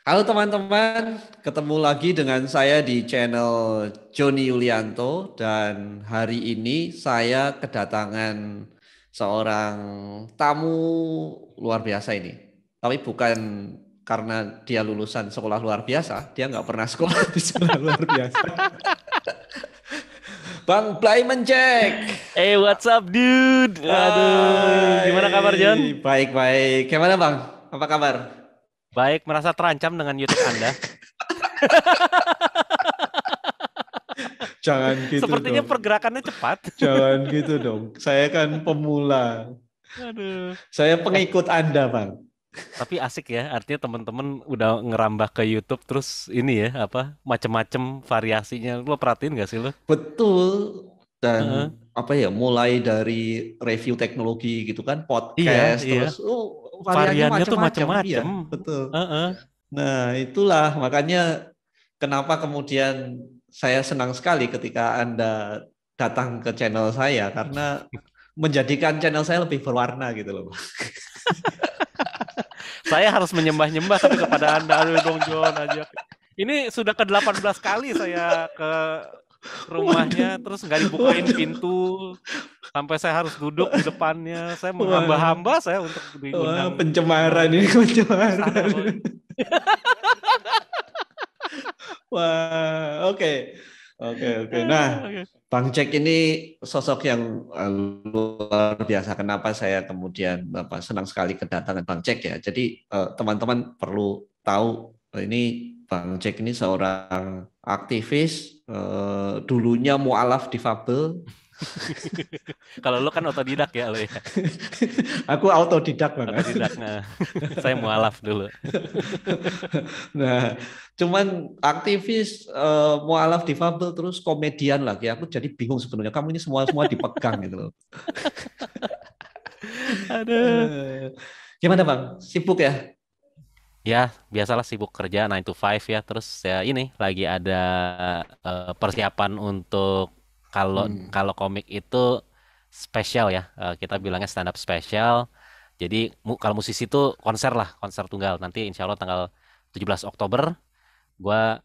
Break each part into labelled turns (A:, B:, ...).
A: Halo teman-teman, ketemu lagi dengan saya di channel Joni Yulianto dan hari ini saya kedatangan seorang tamu luar biasa ini. Tapi bukan karena dia lulusan sekolah luar biasa, dia nggak pernah sekolah di sekolah luar biasa. Bang Blay Mencek.
B: Hey, what's up, dude? Aduh, gimana kabar, John?
A: Hai, baik-baik. Gimana Bang? Apa kabar?
B: Baik, merasa terancam dengan YouTube Anda.
A: Jangan gitu
B: Sepertinya
A: dong.
B: pergerakannya cepat.
A: Jangan gitu dong. Saya kan pemula.
B: Aduh.
A: Saya
B: Eh,
A: pengikut Anda, Bang.
B: tapi asik ya. Artinya teman-teman udah ngerambah ke YouTube terus ini ya, apa? Macem-macem variasinya. Lo perhatiin gak sih lo?
A: Betul. Dan
B: Heeh.
A: apa ya, mulai dari review teknologi gitu kan,
B: Iya,
A: podcast,
B: iya.
A: terus variannya
B: Variannya tuh
A: macam-macam. Iya,
B: macem-macem.
A: betul.
B: Heeh.
A: Nah, itulah makanya kenapa kemudian saya senang sekali ketika Anda datang ke channel saya karena menjadikan channel saya lebih berwarna gitu loh.
B: Saya harus menyembah-nyembah tapi kepada Anda. Aduh dong, John aja. Ini sudah ke-18 kali saya ke rumahnya,
A: Waduh.
B: terus nggak dibukain
A: Waduh.
B: pintu. Sampai saya harus duduk di depannya. Saya
A: Wah,
B: menghamba-hamba saya untuk
A: wah,
B: diundang
A: pencemaran ini
B: ke sana,
A: pencemaran.
B: Boy.
A: Wah, oke. Oke, oke. Nah,
B: Oke.
A: Bang Jack ini sosok yang luar biasa. Kenapa saya kemudian senang sekali kedatangan Bang Jack ya. Jadi teman-teman perlu tahu ini Bang Jack ini seorang aktivis, dulunya mualaf difabel.
B: Kalau lo kan otodidak ya lo ya.
A: Aku autodidak banget.
B: Otodidak. Nah, saya mualaf dulu.
A: Nah, cuman aktivis mualaf difabel terus komedian lagi. Aku jadi bingung sebenarnya. Kamu ini semua semua dipegang gitu loh.
B: Aduh.
A: Eh, Gimana Bang? Sibuk ya?
B: Ya, biasalah sibuk kerja 9 to 5 ya. Terus ya ini lagi ada persiapan untuk kalau
A: Hmm.
B: kalau komik itu spesial ya. Kita bilangnya stand up spesial. Jadi kalau musisi itu konser lah, konser tunggal. Nanti insya Allah tanggal 17 Oktober, gua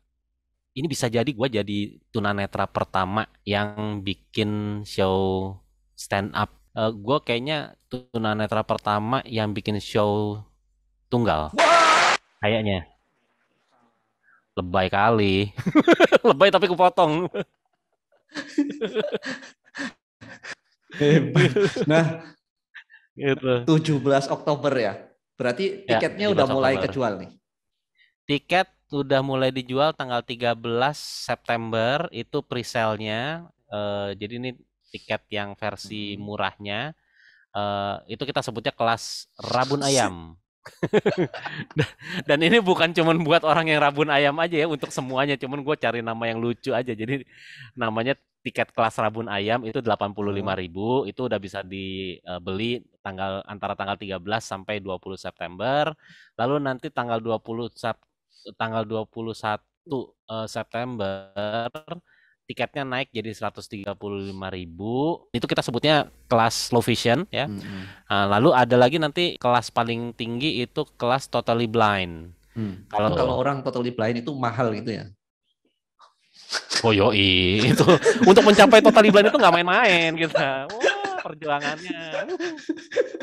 B: ini bisa jadi gua jadi tunanetra pertama yang bikin show stand up. Gue kayaknya tunanetra pertama yang bikin show tunggal. Kayaknya. Lebay kali. Lebay tapi kepotong.
A: Hebat. Nah,
B: Gitu.
A: 17 Oktober ya. Berarti
B: Ya,
A: tiketnya udah
B: 17
A: mulai
B: Oktober.
A: kejual nih.
B: Tiket udah mulai dijual tanggal 13 September itu pre-sale-nya. Jadi ini tiket yang versi
A: Hmm.
B: murahnya. Itu kita sebutnya kelas rabun ayam. Dan ini bukan cuman buat orang yang rabun ayam aja ya, untuk semuanya. Cuman gue cari nama yang lucu aja. Jadi namanya tiket kelas rabun ayam itu 85.000. Itu udah bisa dibeli antara tanggal 13 sampai 20 September. Lalu nanti tanggal 21 September tiketnya naik jadi 135.000. Itu kita sebutnya kelas low vision ya.
A: Hmm.
B: Nah, lalu ada lagi nanti kelas paling tinggi itu kelas totally blind.
A: Hmm. Oh, kalau
B: Tuh.
A: orang totally blind itu mahal gitu ya.
B: Oh yoi, itu untuk mencapai totally blind itu nggak main-main gitu. Wah, perjuangannya.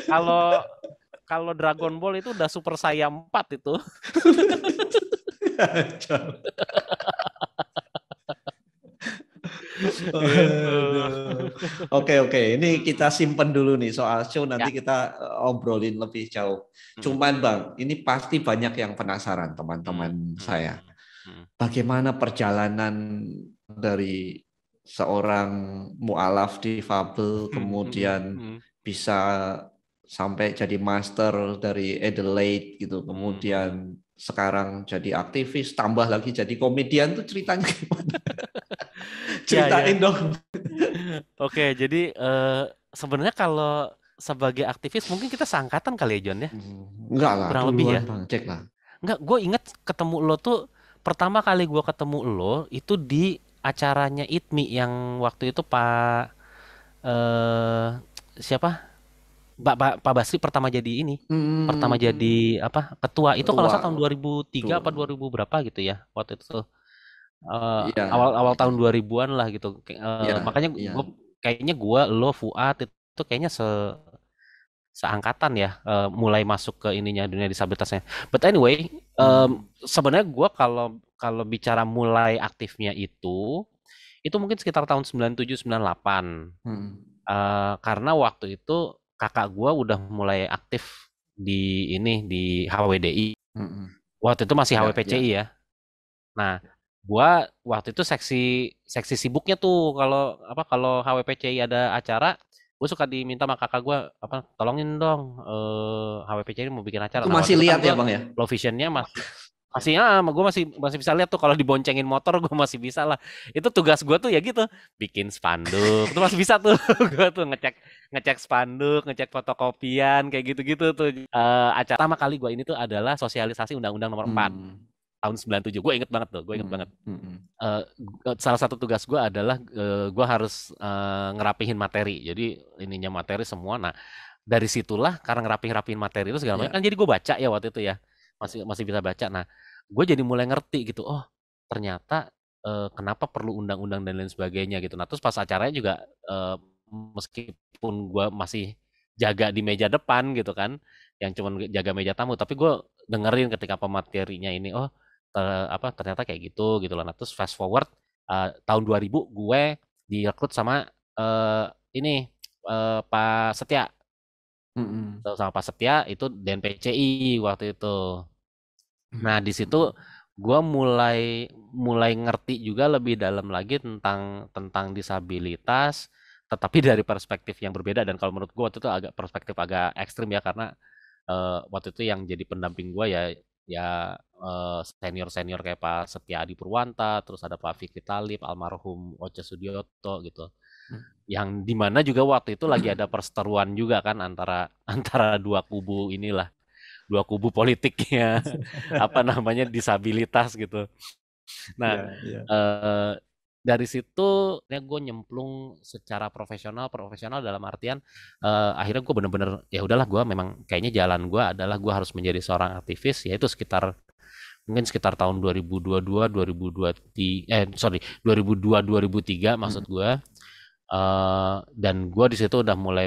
B: Kalau kalau Dragon Ball itu udah Super Saiyan 4 itu. Gitu.
A: Waduh. Oke, oke. Ini kita
B: Mm-mm.
A: simpen dulu nih soal show, nanti
B: Ya.
A: kita obrolin lebih jauh.
B: Mm-mm.
A: Cuman Bang, ini pasti banyak yang penasaran
B: Mm,
A: teman-teman
B: mm,
A: saya.
B: mm, mm,
A: Bagaimana perjalanan dari seorang mualaf difabel
B: mm,
A: kemudian
B: mm,
A: bisa sampai jadi master dari Adelaide gitu,
B: mm, mm.
A: kemudian sekarang jadi aktivis, tambah lagi jadi komedian tuh ceritanya gimana?
B: Ya,
A: Ceritain
B: ya.
A: dong.
B: Oke, jadi sebenarnya kalau sebagai aktivis mungkin kita seangkatan kali ya, John ya,
A: Enggak lah,
B: kurang lebih
A: duluan
B: ya.
A: Bang, cek lah.
B: Enggak, gue inget ketemu lo tuh pertama kali gue ketemu lo itu di acaranya ITMI yang waktu itu Pak siapa? Pak Basri pertama jadi ini, pertama
A: Hmm,
B: jadi apa ketua itu kalau
A: ketua.
B: saya tahun 2003 apa
A: Tuh.
B: 2000 berapa gitu ya waktu itu tuh.
A: Iya,
B: Awal-awal
A: iya,
B: tahun 2000-an lah gitu.
A: iya,
B: Makanya
A: iya.
B: kayaknya gue lo Fuad itu kayaknya seangkatan ya, mulai masuk ke ininya dunia disabilitasnya. But anyway,
A: Hmm,
B: sebenarnya gue kalau kalau bicara mulai aktifnya itu mungkin sekitar tahun 97 98.
A: hmm,
B: Karena waktu itu kakak gue udah mulai aktif di ini di HWDI.
A: hmm.
B: Waktu itu masih
A: Ya,
B: HWPCI
A: ya.
B: ya. Nah, gua waktu itu seksi seksi sibuknya tuh kalau apa kalau HWPCI ada acara, gue suka diminta sama kakak gue apa tolongin dong HWPCI mau bikin acara.
A: Itu
B: Nah,
A: masih
B: waktu itu kan
A: lihat ya,
B: gue
A: Bang ya?
B: low visionnya masih masih gue masih bisa lihat tuh kalau diboncengin motor gue masih bisa lah. Itu tugas gue tuh ya gitu, bikin spanduk. Itu masih bisa tuh gue tuh ngecek ngecek spanduk, ngecek fotokopian kayak gitu-gitu tuh. Acara pertama kali gue ini tuh adalah sosialisasi Undang-Undang Nomor 4
A: Hmm,
B: tahun 97. Gue inget banget tuh, gue inget
A: hmm,
B: banget.
A: hmm,
B: Eh, Salah satu tugas gue adalah gue harus ngerapihin materi. Jadi ininya materi semua. Nah, dari situlah karena ngerapihin materi itu segala macam
A: ya.
B: kan jadi gue baca ya waktu itu ya. Masih masih bisa baca. Nah, gue jadi mulai ngerti gitu. Oh, ternyata kenapa perlu undang-undang dan lain sebagainya gitu. Nah, terus pas acaranya juga meskipun gue masih jaga di meja depan gitu kan, yang cuman jaga meja tamu, tapi gue dengerin ketika pematerinya ini, oh apa ternyata kayak gitu loh. Nah, terus fast forward tahun 2000 gue direkrut sama eh, ini Pak Setia.
A: Hmm,
B: Sama Pak Setia itu DNPCI waktu itu.
A: hmm,
B: Nah, di situ gue mulai mulai ngerti juga lebih dalam lagi tentang tentang disabilitas, tetapi dari perspektif yang berbeda. Dan kalau menurut gue waktu itu agak perspektif agak ekstrim ya karena waktu itu yang jadi pendamping gue ya ya senior senior kayak Pak Setia Adi Purwanta, terus ada Pak Fikri Talib, almarhum Oce Sudioto gitu.
A: hmm.
B: Yang dimana juga waktu itu lagi ada perseteruan juga kan antara antara dua kubu inilah, dua kubu politiknya apa namanya disabilitas gitu. Nah,
A: Ya, ya.
B: eh, dari situ ya gue nyemplung secara profesional profesional dalam artian akhirnya gue bener-bener ya udahlah gue memang kayaknya jalan gue adalah gue harus menjadi seorang aktivis yaitu sekitar mungkin sekitar tahun 2022 2023 sorry 2002 2003
A: Hmm,
B: maksud gue. Dan gue di situ udah mulai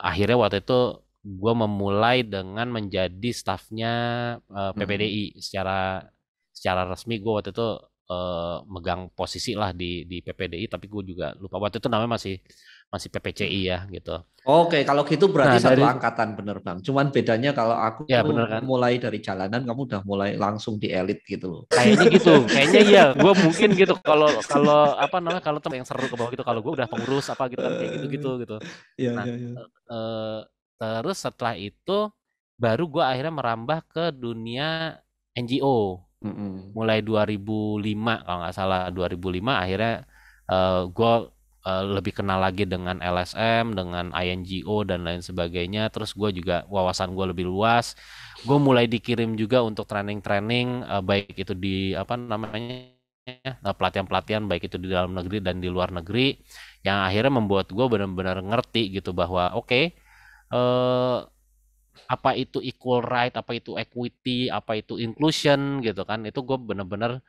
B: akhirnya waktu itu gue memulai dengan menjadi stafnya
A: hmm.
B: PPDI secara secara resmi. Gue waktu itu megang posisi lah di PPDI, tapi gue juga lupa waktu itu namanya masih masih PPCI ya gitu.
A: Oke, kalau gitu berarti
B: Nah
A: satu
B: dari
A: angkatan bener Bang. Cuman bedanya kalau aku
B: ya bener kan,
A: mulai dari jalanan, kamu udah mulai langsung di elit gitu loh.
B: kayaknya gitu, kayaknya iya gue mungkin gitu kalau kalau apa namanya kalau temen yang seru ke bawah gitu kalau gue udah pengurus apa gitu kan kayak gitu gitu gitu.
A: Iya,
B: Nah,
A: iya, iya.
B: eh, terus setelah itu baru gue akhirnya merambah ke dunia NGO.
A: Mm-mm.
B: Mulai 2005 kalau nggak salah 2005 akhirnya gue lebih kenal lagi dengan LSM, dengan INGO dan lain sebagainya. Terus gue juga wawasan gue lebih luas. Gue mulai dikirim juga untuk training-training baik itu di apa namanya pelatihan-pelatihan baik itu di dalam negeri dan di luar negeri yang akhirnya membuat gue benar-benar ngerti gitu bahwa oke, eh, apa itu equal right, apa itu equity, apa itu inclusion gitu kan. Itu gue bener-bener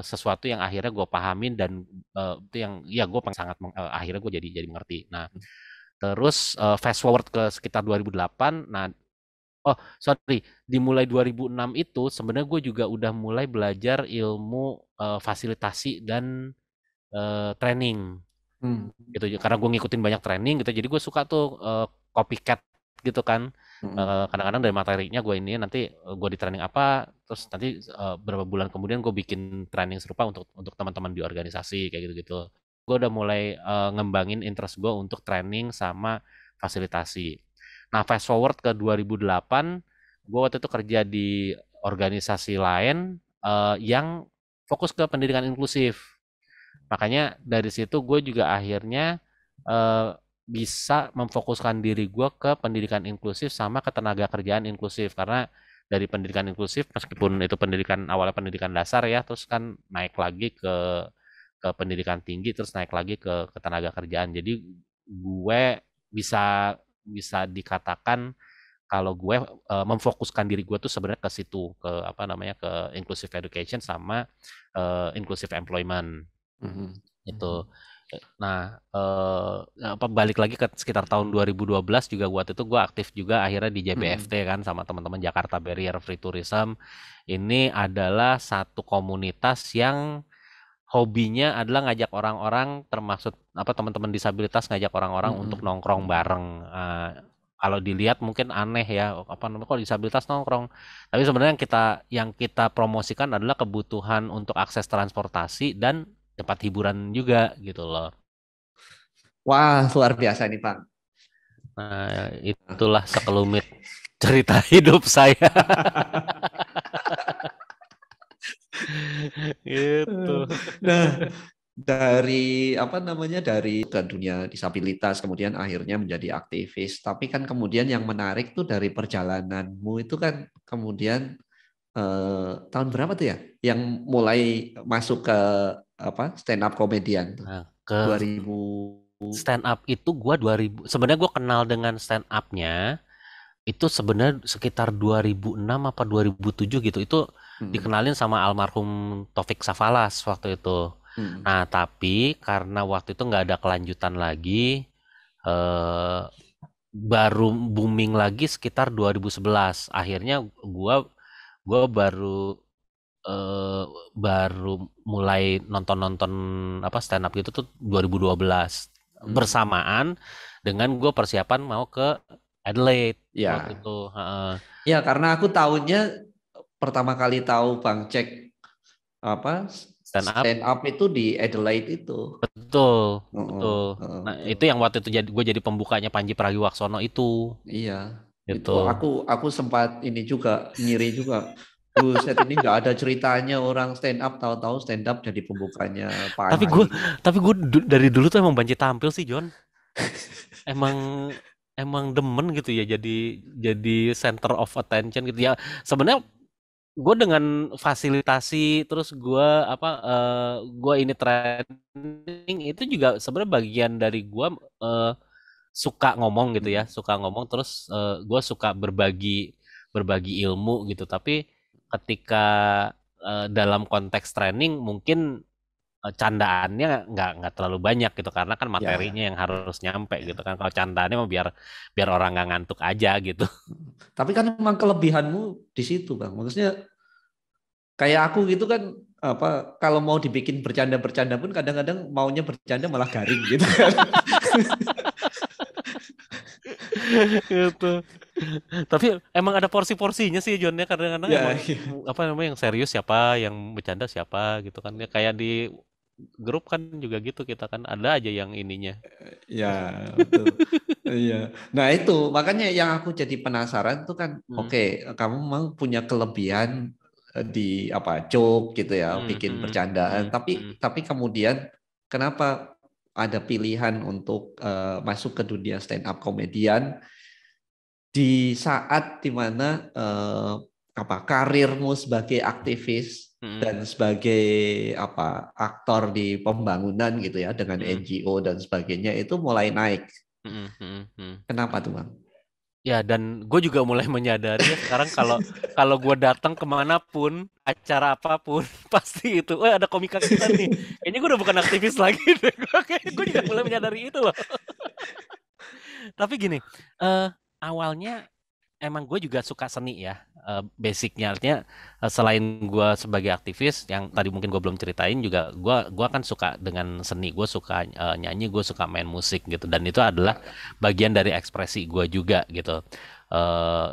B: sesuatu yang akhirnya gue pahamin dan itu yang ya gue sangat akhirnya gue jadi mengerti. Nah, terus fast forward ke sekitar 2008. Nah, oh sorry, dimulai 2006 itu sebenarnya gue juga udah mulai belajar ilmu fasilitasi dan training
A: Hmm.
B: gitu karena gue ngikutin banyak training gitu jadi gue suka tuh copycat gitu kan.
A: Mm-mm.
B: Kadang-kadang dari materinya gue ini nanti gue di training apa terus nanti beberapa bulan kemudian gue bikin training serupa untuk teman-teman di organisasi kayak gitu-gitu. Gue udah mulai ngembangin interest gue untuk training sama fasilitasi. Nah fast forward ke 2008 gue waktu itu kerja di organisasi lain yang fokus ke pendidikan inklusif. Makanya dari situ gue juga akhirnya eh, bisa memfokuskan diri gue ke pendidikan inklusif sama ketenaga kerjaan inklusif karena dari pendidikan inklusif meskipun itu pendidikan awalnya pendidikan dasar ya terus kan naik lagi ke pendidikan tinggi terus naik lagi ke ketenaga kerjaan jadi gue bisa bisa dikatakan kalau gue memfokuskan diri gue tuh sebenarnya ke situ, ke apa namanya, ke inclusive education sama inclusive employment
A: Mhm.
B: itu. Nah, apa balik lagi ke sekitar tahun 2012 juga waktu itu gue aktif juga akhirnya di
A: Mhm.
B: JBFT kan sama teman-teman Jakarta Barrier Free Tourism. Ini adalah satu komunitas yang hobinya adalah ngajak orang-orang termasuk apa teman-teman disabilitas ngajak orang-orang untuk
A: Mhm.
B: nongkrong bareng. Kalau dilihat mungkin aneh ya, apa namanya kok disabilitas nongkrong. Tapi sebenarnya yang kita promosikan adalah kebutuhan untuk akses transportasi dan tempat hiburan juga gitu loh.
A: Wah, luar biasa nih, Pak.
B: Nah, itulah sekelumit cerita hidup saya. Gitu.
A: Nah, dari apa namanya dari ke dunia disabilitas kemudian akhirnya menjadi aktivis. Tapi kan kemudian yang menarik tuh dari perjalananmu itu kan kemudian tahun berapa tuh ya? Yang mulai masuk ke apa stand up komedian tuh?
B: Nah, ke
A: 2000.
B: stand up itu gua 2000 sebenarnya gua kenal dengan stand up-nya itu sebenarnya sekitar 2006 apa 2007 gitu. Itu
A: Hmm,
B: dikenalin sama almarhum Taufik Safalas waktu itu.
A: hmm,
B: Nah, tapi karena waktu itu nggak ada kelanjutan lagi, eh, baru booming lagi sekitar 2011. Akhirnya gua gua eh, baru mulai nonton-nonton apa stand up gitu tuh 2012
A: hmm.
B: bersamaan dengan gue persiapan mau ke Adelaide waktu
A: Ya,
B: itu. Heeh.
A: ya karena aku tahunya pertama kali tahu Bang Cek apa
B: Stand up
A: stand up itu di Adelaide itu.
B: betul
A: Oh,
B: betul. Nah
A: betul.
B: itu yang waktu itu gue jadi pembukanya Panji Pragiwaksono itu
A: Iya, itu
B: gitu.
A: aku sempat ini juga ngiri juga. Buset ini nggak ada ceritanya orang stand up tahu-tahu stand up jadi pembukanya
B: Tapi
A: Panji.
B: gue tapi gue dari dulu tuh emang banci tampil sih John. Emang emang demen gitu ya jadi center of attention gitu ya. Sebenarnya gue dengan fasilitasi terus gue apa gue ini training itu juga sebenarnya bagian dari gue eh, suka ngomong gitu ya
A: Hmm.
B: suka ngomong terus gue suka berbagi berbagi ilmu gitu tapi ketika dalam konteks training mungkin candaannya nggak terlalu banyak gitu karena kan
A: Ya,
B: materinya yang harus nyampe
A: ya.
B: gitu kan kalau candaannya mah biar biar orang nggak ngantuk aja gitu.
A: Tapi kan memang kelebihanmu di situ, Bang. Maksudnya kayak aku gitu kan apa kalau mau dibikin bercanda-bercanda pun kadang-kadang maunya bercanda malah garing gitu kan.
B: Gitu. Tapi emang ada porsi-porsinya sih John ya kadang-kadang emang
A: Ya, ya,
B: apa namanya yang serius siapa, yang bercanda siapa gitu kan. Ya kayak di grup kan juga gitu kita kan ada aja yang ininya.
A: ya, betul. Iya. Nah, itu makanya yang aku jadi penasaran tuh kan
B: Hmm,
A: oke, kamu memang punya kelebihan di apa joke gitu ya,
B: hmm,
A: bikin
B: hmm,
A: bercandaan,
B: hmm, hmm,
A: tapi kemudian kenapa ada pilihan untuk masuk ke dunia stand up komedian di saat dimana apa karirmu sebagai aktivis
B: hmm,
A: dan sebagai apa aktor di pembangunan gitu ya dengan
B: hmm,
A: NGO dan sebagainya itu mulai naik.
B: hmm, hmm, hmm.
A: Kenapa tuh Bang?
B: Ya dan gue juga mulai menyadari ya sekarang kalau kalau gue datang kemanapun acara apapun pasti itu, ada komika kita nih. Kayaknya gue udah bukan aktivis lagi deh. Gue juga mulai menyadari itu loh. Tapi gini, eh awalnya emang gue juga suka seni ya, basicnya artinya selain gue sebagai aktivis yang tadi mungkin gue belum ceritain juga gue kan suka dengan seni, gue suka nyanyi, gue suka main musik gitu dan itu adalah bagian dari ekspresi gue juga gitu.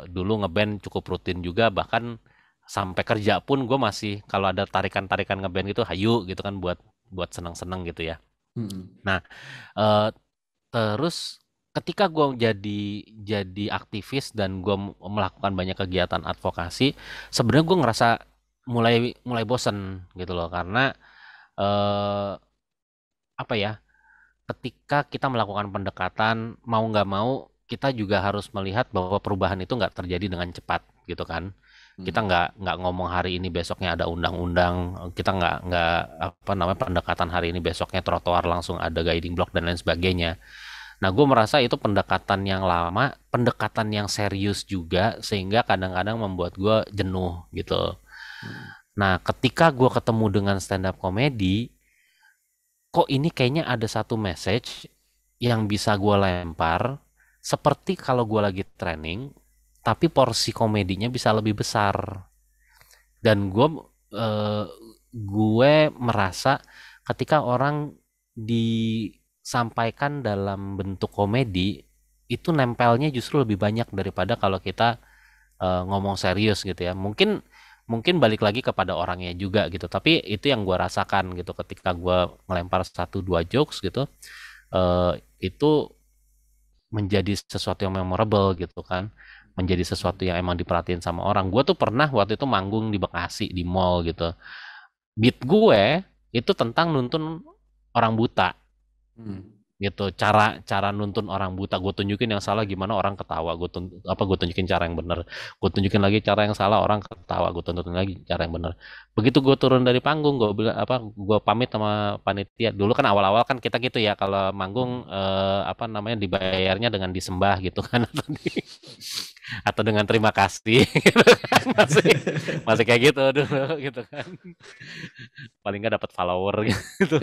B: Dulu ngeband cukup rutin juga bahkan sampai kerja pun gue masih kalau ada tarikan-tarikan ngeband gitu hayu gitu kan buat buat seneng-seneng gitu ya.
A: Hmm.
B: Nah, eh, terus ketika gue jadi aktivis dan gue melakukan banyak kegiatan advokasi, sebenarnya gue ngerasa mulai mulai bosen gitu loh karena eh, apa ya? Ketika kita melakukan pendekatan mau nggak mau kita juga harus melihat bahwa perubahan itu nggak terjadi dengan cepat gitu kan. Kita
A: Hmm.
B: nggak ngomong hari ini besoknya ada undang-undang, kita nggak apa namanya pendekatan hari ini besoknya trotoar langsung ada guiding block dan lain sebagainya. Nah, gue merasa itu pendekatan yang lama, pendekatan yang serius juga, sehingga kadang-kadang membuat gue jenuh gitu.
A: Hmm.
B: Nah, ketika gue ketemu dengan stand up comedy, kok ini kayaknya ada satu message yang bisa gue lempar, seperti kalau gue lagi training, tapi porsi komedinya bisa lebih besar. Dan eh, gue merasa ketika orang disampaikan dalam bentuk komedi, itu nempelnya justru lebih banyak daripada kalau kita ngomong serius gitu ya. Mungkin mungkin balik lagi kepada orangnya juga gitu. Tapi itu yang gue rasakan gitu ketika gue ngelempar satu dua jokes gitu. Itu menjadi sesuatu yang memorable gitu kan, menjadi sesuatu yang emang diperhatiin sama orang. Gue tuh pernah waktu itu manggung di Bekasi di mall gitu. Beat gue itu tentang nuntun orang buta
A: Hmm.
B: gitu, cara cara nuntun orang buta. Gue tunjukin yang salah gimana orang ketawa, gue tunjukin cara yang benar, gue tunjukin lagi cara yang salah orang ketawa, gue tunjukin lagi cara yang benar. Begitu gue turun dari panggung, gue bilang apa, gue pamit sama panitia. Dulu kan awal-awal kan kita gitu ya, kalau manggung apa namanya, dibayarnya dengan disembah gitu kan, atau dengan terima kasih gitu kan. masih masih kayak gitu dulu gitu kan, paling nggak dapat follower gitu.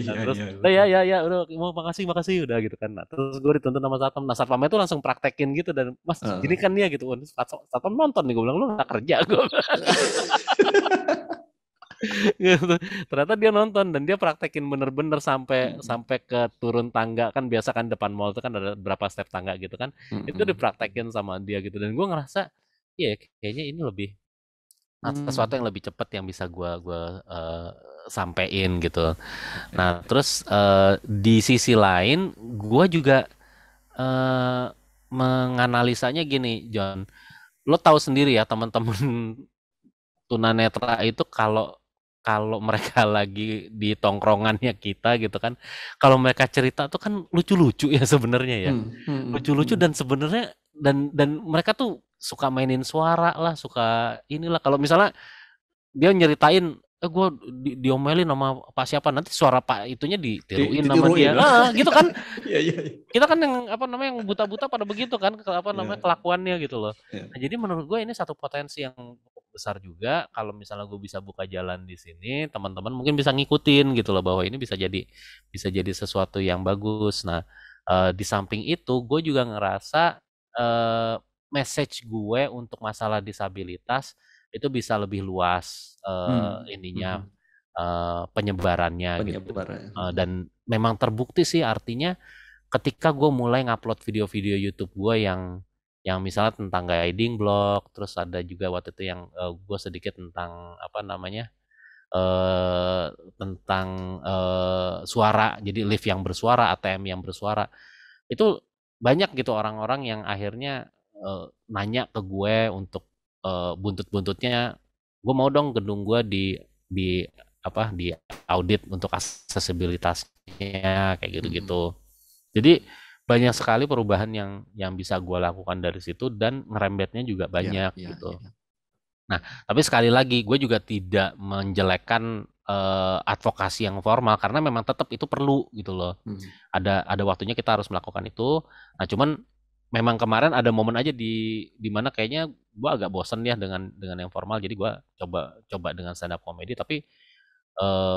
B: Nah,
A: Iya,
B: terus
A: iya,
B: ya
A: betul.
B: ya ya udah, mau makasih makasih udah gitu kan. Nah, terus gue dituntun sama satpam. Nah, satpam itu langsung praktekin gitu, dan mas gini
A: Heeh.
B: kan dia gitu. Wah, satpam nonton nih, gue bilang lu nggak kerja gue gitu. Ternyata dia nonton dan dia praktekin bener-bener sampai
A: Mm,
B: sampai ke turun tangga kan. Biasa kan depan mall itu kan ada berapa step tangga gitu kan, itu
A: mm,
B: dipraktekin sama dia gitu. Dan gue ngerasa iya kayaknya ini lebih sesuatu
A: mm.
B: yang lebih cepat yang bisa gua sampein gitu.
A: Oke,
B: Nah,
A: oke.
B: terus di sisi lain gua juga eh, menganalisanya gini, John. Lo tahu sendiri ya, teman-teman tunanetra itu kalau kalau mereka lagi di tongkrongannya kita gitu kan, kalau mereka cerita tuh kan lucu-lucu ya sebenarnya ya.
A: Hmm, hmm,
B: Lucu-lucu
A: hmm.
B: dan sebenarnya dan mereka tuh suka mainin suara lah, suka inilah. Kalau misalnya dia nyeritain, gue diomelin sama Pak siapa, nanti suara Pak itunya ditiruin sama
A: Ditiruin.
B: dia, gitu kan.
A: Iya, iya, iya.
B: Kita kan yang apa namanya, yang buta-buta pada begitu kan, apa namanya,
A: Iya,
B: kelakuannya gitu loh.
A: iya.
B: Nah, jadi menurut gue ini satu potensi yang cukup besar juga, kalau misalnya gue bisa buka jalan di sini, teman-teman mungkin bisa ngikutin gitu loh, bahwa ini bisa jadi sesuatu yang bagus. Nah, di samping itu gue juga ngerasa eh, message gue untuk masalah disabilitas itu bisa lebih luas
A: Hmm,
B: ininya,
A: hmm.
B: penyebarannya gitu.
A: Penyebaran. Hmm,
B: Dan memang terbukti sih, artinya ketika gue mulai ngupload video-video YouTube gue yang misalnya tentang guiding blog, terus ada juga waktu itu yang gue sedikit tentang apa namanya, eh tentang suara, jadi lift yang bersuara, ATM yang bersuara, itu banyak gitu orang-orang yang akhirnya nanya ke gue untuk buntut-buntutnya, gue mau dong gedung gue di apa, di audit untuk aksesibilitasnya kayak
A: hmm.
B: gitu-gitu. Jadi banyak sekali perubahan yang bisa gue lakukan dari situ, dan ngerembetnya juga
A: Iya,
B: banyak
A: iya,
B: gitu.
A: iya.
B: Nah, tapi sekali lagi gue juga tidak menjelekkan advokasi yang formal, karena memang tetap itu perlu gitu loh.
A: Hmm.
B: Ada waktunya kita harus melakukan itu. Nah, cuman memang kemarin ada momen aja di mana kayaknya gue agak bosen ya dengan yang formal. Jadi gue coba coba dengan stand up comedy, tapi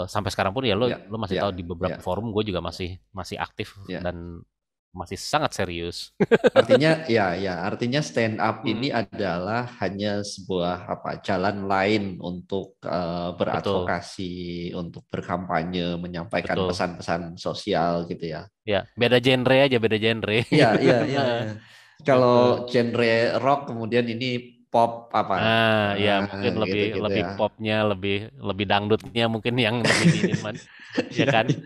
B: sampai sekarang pun ya, lo
A: Iya,
B: lo masih
A: iya,
B: tahu di
A: iya,
B: beberapa forum gue juga masih masih aktif
A: iya.
B: dan masih sangat serius.
A: Artinya ya ya artinya stand up ini
B: Mm,
A: adalah hanya sebuah apa jalan lain untuk
B: betul,
A: beradvokasi, untuk berkampanye, menyampaikan
B: betul.
A: pesan-pesan sosial gitu ya.
B: Ya, beda genre aja, beda genre.
A: Iya, iya, iya, iya. Kalau
B: Gitu.
A: genre rock kemudian ini pop apa
B: Ya mungkin lebih
A: gitu-gitu
B: lebih
A: ya.
B: popnya, lebih lebih dangdutnya mungkin yang lebih diinin, ya
A: Iya,
B: kan?
A: iya.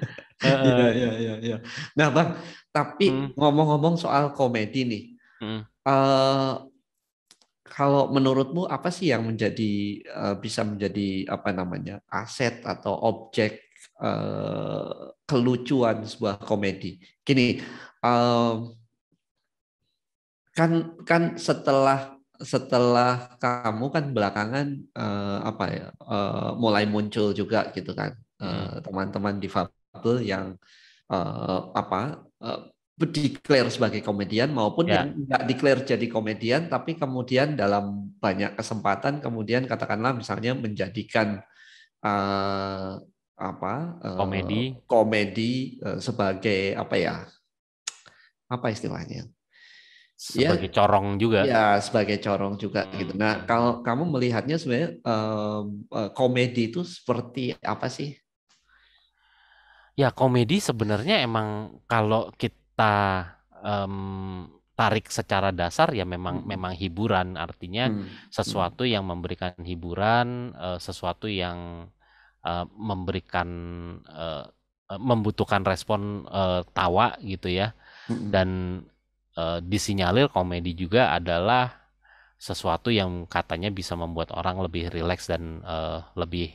B: Heeh.
A: Iya, iya, iya, iya. Nah, Bang, tapi
B: Hmm,
A: ngomong-ngomong soal komedi nih,
B: hmm.
A: eh kalau menurutmu apa sih yang bisa menjadi apa namanya aset atau objek kelucuan sebuah komedi? Gini, em, kan kan setelah kamu kan belakangan apa ya mulai muncul juga gitu kan
B: Mm-mm.
A: teman-teman difabel yang apa declare sebagai komedian maupun yang
B: Ya,
A: nggak declare jadi komedian tapi kemudian dalam banyak kesempatan kemudian katakanlah misalnya menjadikan eh, apa
B: komedi
A: komedi sebagai apa istilahnya
B: sebagai
A: ya
B: corong juga.
A: ya sebagai corong juga gitu. Nah
B: Hmm.
A: kalau kamu melihatnya sebenarnya komedi itu seperti apa sih?
B: Ya, komedi sebenarnya emang kalau kita em, tarik secara dasar ya memang
A: Hmm,
B: memang hiburan, artinya
A: hmm, hmm,
B: sesuatu yang memberikan hiburan, sesuatu yang memberikan eh, membutuhkan respon tawa gitu ya.
A: hmm,
B: Dan disinyalir komedi juga adalah sesuatu yang katanya bisa membuat orang lebih rileks dan lebih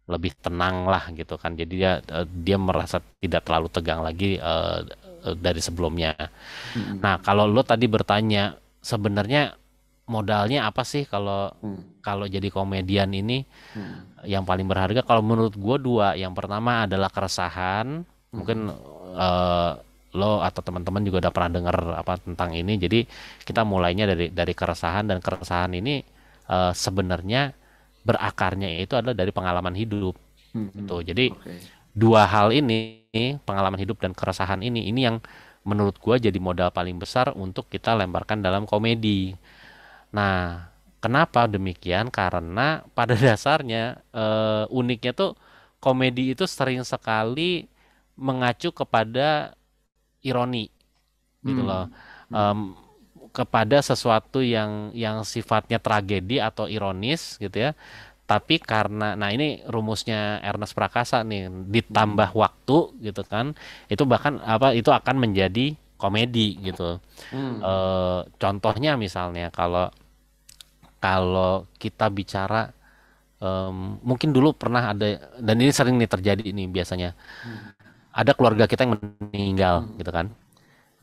B: lebih tenang lah gitu kan. Jadi dia merasa tidak terlalu tegang lagi dari sebelumnya.
A: hmm,
B: Nah, kalau lo tadi bertanya sebenarnya modalnya apa sih kalau
A: hmm,
B: kalau jadi komedian ini
A: hmm,
B: yang paling berharga? Kalau menurut gue dua. Yang pertama adalah keresahan. Mungkin
A: hmm,
B: eh, lo atau teman-teman juga udah pernah dengar apa tentang ini. Jadi kita mulainya dari keresahan, dan keresahan ini sebenarnya berakarnya itu adalah dari pengalaman hidup
A: hmm,
B: gitu.
A: hmm.
B: Jadi
A: Oke.
B: dua hal ini, pengalaman hidup dan keresahan ini yang menurut gua jadi modal paling besar untuk kita lemparkan dalam komedi. Nah, kenapa demikian? Karena pada dasarnya uniknya tuh komedi itu sering sekali mengacu kepada ironi gitu loh.
A: Hmm, hmm,
B: Em, kepada sesuatu yang sifatnya tragedi atau ironis gitu ya. Tapi karena, nah ini rumusnya Ernest Prakasa nih,
A: hmm,
B: ditambah waktu gitu kan, itu bahkan apa itu akan menjadi komedi gitu.
A: hmm,
B: Contohnya misalnya kalau kalau kita bicara mungkin dulu pernah ada, dan ini sering nih terjadi nih biasanya,
A: hmm,
B: ada keluarga kita yang meninggal
A: hmm.
B: gitu kan.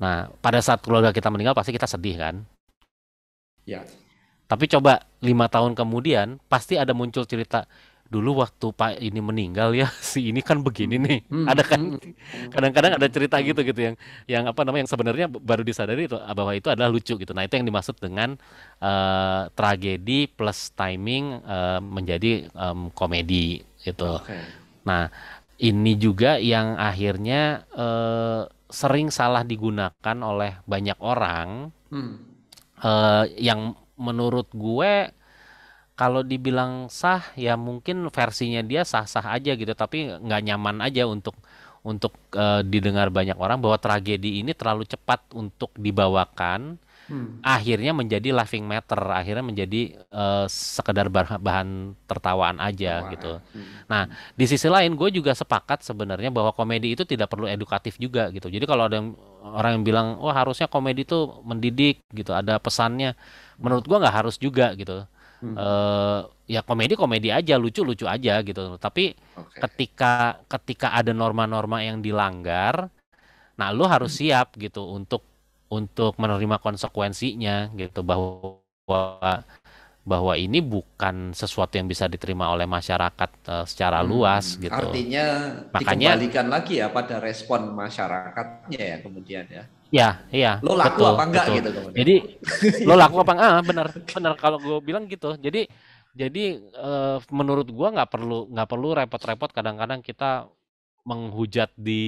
B: Nah, pada saat keluarga kita meninggal pasti kita sedih kan.
A: Ya.
B: Tapi coba 5 tahun kemudian pasti ada muncul cerita, dulu waktu Pak ini meninggal ya si ini kan begini
A: Hmm,
B: nih.
A: hmm,
B: Ada kan
A: hmm, hmm,
B: kadang-kadang ada
A: hmm,
B: cerita
A: hmm.
B: gitu gitu yang apa namanya yang sebenarnya baru disadari itu bahwa itu adalah lucu gitu. Nah, itu yang dimaksud dengan tragedi plus timing menjadi komedi gitu.
A: Oke.
B: Nah, ini juga yang akhirnya sering salah digunakan oleh banyak orang
A: Hmm,
B: yang menurut gue kalau dibilang sah ya mungkin versinya dia sah-sah aja gitu, tapi nggak nyaman aja untuk didengar banyak orang bahwa tragedi ini terlalu cepat untuk dibawakan,
A: hmm.
B: akhirnya menjadi laughing matter, akhirnya menjadi sekedar bahan tertawaan aja
A: Tawaan.
B: gitu.
A: Hmm,
B: Nah,
A: hmm,
B: di sisi lain gue juga sepakat sebenarnya bahwa komedi itu tidak perlu edukatif juga gitu. Jadi kalau ada orang yang bilang, wah harusnya komedi itu mendidik gitu, ada pesannya.
A: hmm,
B: Menurut gue nggak harus juga gitu.
A: hmm.
B: eh Ya komedi-komedi aja, lucu-lucu aja gitu. Tapi
A: Oke.
B: ketika ketika ada norma-norma yang dilanggar, nah lu harus siap gitu untuk menerima konsekuensinya gitu, bahwa bahwa ini bukan sesuatu yang bisa diterima oleh masyarakat secara luas gitu.
A: Artinya
B: Makanya
A: dikembalikan lagi ya pada respon masyarakatnya ya kemudian ya.
B: ya, iya,
A: Lo laku
B: betul,
A: apa enggak
B: betul.
A: gitu kemudian.
B: Jadi lo
A: Iya,
B: laku
A: iya.
B: apa enggak? Bener, bener kalau gue bilang gitu. Jadi menurut gua nggak perlu repot-repot kadang-kadang kita menghujat di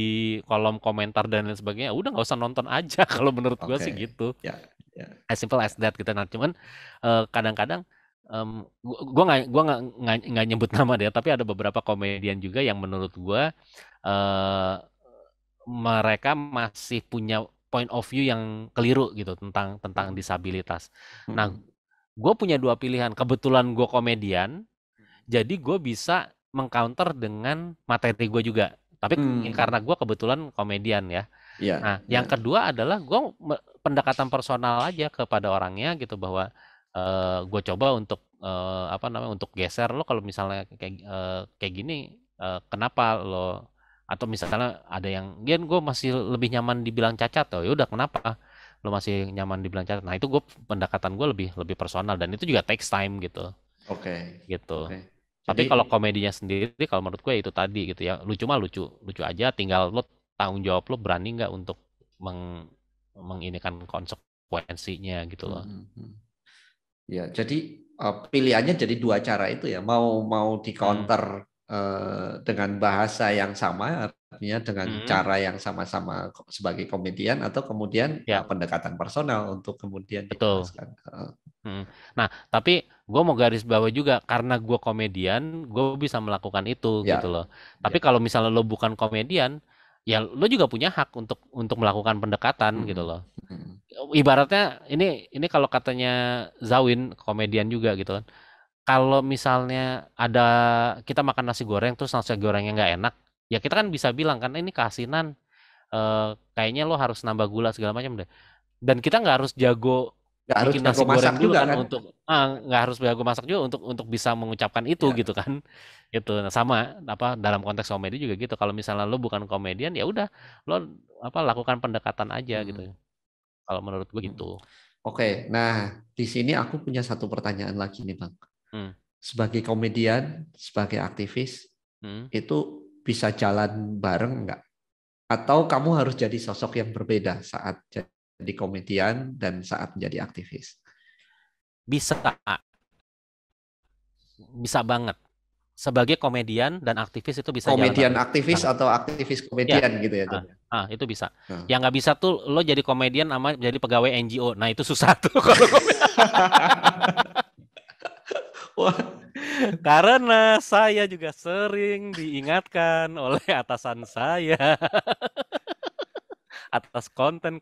B: kolom komentar dan lain sebagainya. Udah nggak usah nonton aja kalau menurut gua sih
A: Oke.
B: gitu.
A: Ya, ya,
B: As simple
A: ya.
B: as that gitu. Nah, cuman kadang-kadang gua nggak nyebut nama dia, tapi ada beberapa komedian juga yang menurut gua eh, mereka masih punya point of view yang keliru gitu tentang tentang
A: Hmm,
B: disabilitas. Nah,
A: hmm,
B: gue punya dua pilihan. Kebetulan gue komedian, jadi gue bisa mengcounter dengan materi gue juga. Tapi
A: hmm.
B: karena gue kebetulan komedian ya.
A: Ya,
B: Nah, yang
A: ya.
B: kedua adalah gue pendekatan personal aja kepada orangnya gitu, bahwa gue coba untuk apa namanya untuk geser lo kalau misalnya kayak gini, kenapa lo, atau misalnya ada yang gen gue masih lebih nyaman dibilang cacat, oh ya udah kenapa lo masih nyaman dibilang cacat. Nah, itu gue pendekatan gue lebih lebih personal, dan itu juga takes time gitu
A: Oke.
B: gitu.
A: Oke. Jadi
B: Tapi kalau komedinya sendiri, kalau menurut gue itu tadi gitu ya, lucu mah lucu lucu aja, tinggal lo tanggung jawab lo berani nggak untuk menginikan konsekuensinya gitu loh.
A: Ya, jadi pilihannya jadi dua cara itu ya. Mau di counter dengan bahasa yang sama, artinya dengan cara yang sama-sama sebagai komedian, atau kemudian
B: Ya,
A: pendekatan personal untuk kemudian
B: betul.
A: dijelaskan.
B: Nah, tapi gue mau garis bawah juga karena gue komedian, gue bisa melakukan itu gitu
A: Ya,
B: loh. Tapi
A: ya.
B: kalau misalnya lo bukan komedian, ya lo juga punya hak untuk melakukan pendekatan gitu
A: Mm-mm.
B: loh.
A: Mm-mm.
B: Ibaratnya ini kalau katanya Zawin komedian juga gitu kan. Kalau misalnya ada kita makan nasi goreng terus nasi gorengnya nggak enak, ya kita kan bisa bilang kan ini keasinan, kayaknya lo harus nambah gula segala macam deh. Dan kita nggak harus jago
A: Nggak harus
B: bikin
A: jago
B: nasi
A: masak
B: goreng dulu
A: juga
B: kan
A: kan?
B: nggak harus jago masak juga untuk bisa mengucapkan itu
A: Ya.
B: gitu kan. Itu nah, sama apa dalam konteks komedi juga gitu. Kalau misalnya lo bukan komedian ya udah lo apa lakukan pendekatan aja gitu.
A: Mm.
B: Kalau menurut gue
A: Mm.
B: gitu.
A: Oke, nah di sini aku punya satu pertanyaan lagi nih Bang.
B: Hmm.
A: Sebagai komedian, sebagai aktivis,
B: Hmm.
A: itu bisa jalan bareng nggak? Atau kamu harus jadi sosok yang berbeda saat jadi komedian dan saat menjadi aktivis?
B: Bisa bisa banget. Sebagai komedian dan aktivis itu bisa jalan
A: Komedian
B: bareng
A: aktivis
B: banget.
A: atau aktivis
B: Ya,
A: komedian gitu ya
B: ah,
A: jadinya.
B: itu bisa.
A: Nah.
B: Yang nggak bisa tuh lo jadi komedian sama jadi pegawai NGO. Nah itu susah tuh kalau
A: Wah,
B: karena saya juga sering diingatkan oleh atasan saya atas konten.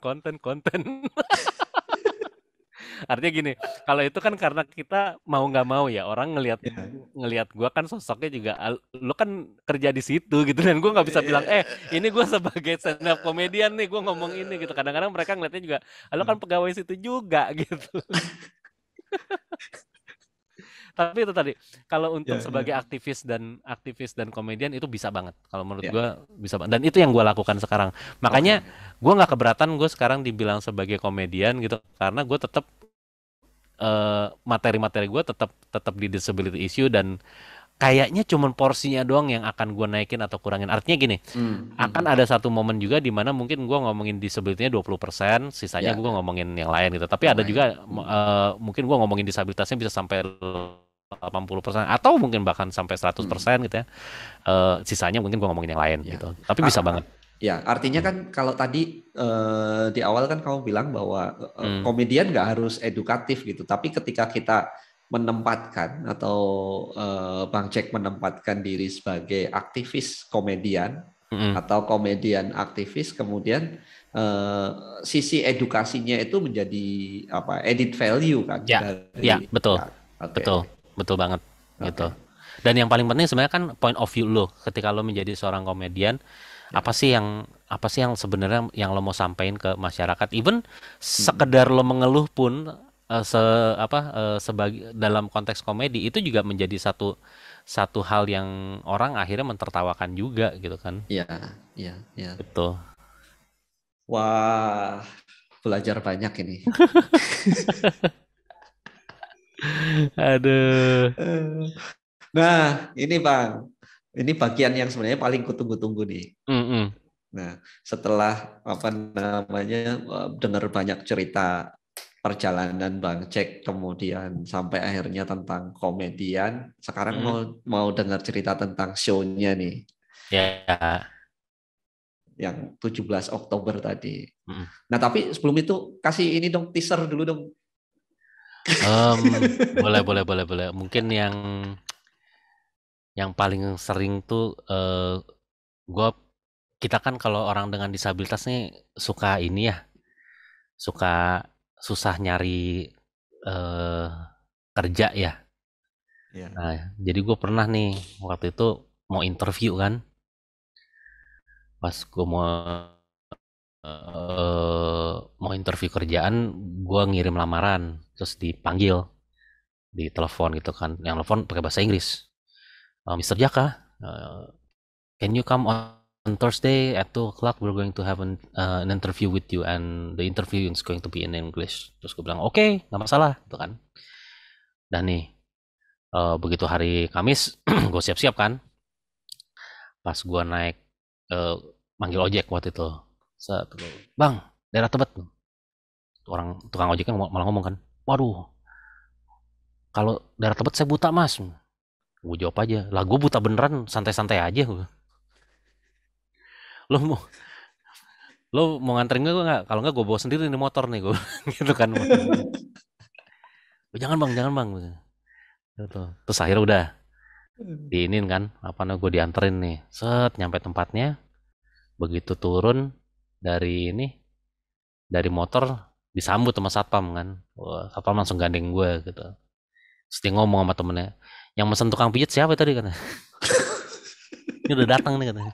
B: Artinya gini, kalau itu kan karena kita mau nggak mau ya orang ngelihat
A: ya.
B: ngelihat gua kan sosoknya juga lo kan kerja di situ gitu dan gua nggak bisa bilang ini gua sebagai stand up komedian nih gua ngomong ini gitu. Kadang-kadang mereka ngeliatnya juga lo kan pegawai situ juga gitu. Tapi itu tadi, kalau untuk
A: Ya, ya,
B: sebagai aktivis dan komedian itu bisa banget. Kalau menurut
A: ya.
B: gue bisa banget. Dan itu yang gue lakukan sekarang. Makanya
A: Oke.
B: gue nggak keberatan gue sekarang dibilang sebagai komedian gitu, karena gue tetap materi-materi gue tetap tetap di disability issue dan kayaknya cuman porsinya doang yang akan gue naikin atau kurangin. Artinya gini,
A: Hmm, hmm,
B: akan
A: hmm.
B: ada satu momen juga di mana mungkin gue ngomongin disability-nya 20%, sisanya
A: Ya,
B: gue ngomongin yang lain gitu. Tapi
A: yang
B: ada
A: lain.
B: juga mungkin gue ngomongin disabilitasnya bisa sampai 80% atau mungkin bahkan sampai 100% gitu ya. Sisanya mungkin gue ngomongin yang lain
A: Ya.
B: gitu. Tapi bisa banget.
A: Ya, artinya
B: Hmm.
A: kan kalau tadi di awal kan kamu bilang bahwa
B: Hmm.
A: komedian nggak harus edukatif gitu, tapi ketika kita menempatkan atau Bang Jack menempatkan diri sebagai aktivis komedian
B: Hmm.
A: atau komedian aktivis, kemudian eh, sisi edukasinya itu menjadi apa? Added value kan
B: Ya, ya,
A: dari
B: betul.
A: ya, oke,
B: Betul. Betul banget gitu.
A: oke.
B: Dan yang paling penting sebenarnya kan point of view lo ketika lo menjadi seorang komedian,
A: Ya.
B: apa sih yang sebenarnya yang lo mau sampaikan ke masyarakat? Even
A: Mm,
B: sekedar lo mengeluh pun sebagai dalam konteks komedi itu juga menjadi satu satu hal yang orang akhirnya mentertawakan juga gitu kan.
A: ya, ya, ya.
B: Gitu.
A: Wah, belajar banyak ini.
B: Aduh.
A: Nah, ini Bang, ini bagian yang sebenarnya paling kutunggu-tunggu nih.
B: Mm-mm.
A: Nah, setelah apa namanya dengar banyak cerita perjalanan Bang Jack, kemudian sampai akhirnya tentang komedian, sekarang
B: Mm-mm.
A: mau mau dengar cerita tentang show-nya nih,
B: Ya.
A: yang 17 Oktober tadi.
B: Mm-mm.
A: Nah, tapi sebelum itu kasih ini dong teaser dulu dong.
B: Em, boleh. Mungkin yang paling sering tuh gua kita kan kalau orang dengan disabilitas nih suka ini ya, suka susah nyari eh, kerja ya.
A: Ya.
B: Nah, jadi gue pernah nih waktu itu mau interview kan, pas gue mau interview kerjaan, gue ngirim lamaran, terus dipanggil di telepon gitu kan, yang telepon pakai bahasa Inggris. Mr. Jaka, can you come on Thursday at 2 o'clock? We're going to have an interview with you and the interview is going to be in English. Terus gue bilang, oke, nggak masalah, gitu kan. Dan nih, begitu hari Kamis, gue siap-siap kan. Pas gue naik, manggil ojek waktu itu. Set, bang, daerah Tebet. Orang tukang ojeknya malah ngomong kan, waduh, kalau daerah Tebet saya buta mas. Gue jawab aja, lah gue buta beneran, santai-santai aja. Lo mau nganterin gue nggak? Kalau nggak gue bawa sendiri nih motor nih gue, gitu kan. Jangan bang, gitu. Terus akhirnya udah diinin kan, apa namanya, gue dianterin nih, set nyampe tempatnya. Begitu turun dari motor, disambut sama satpam kan. Wah, satpam langsung gandeng gue gitu. Terus dia ngomong sama temennya, yang mesen tukang pijit siapa tadi kan? Ini udah datang nih katanya.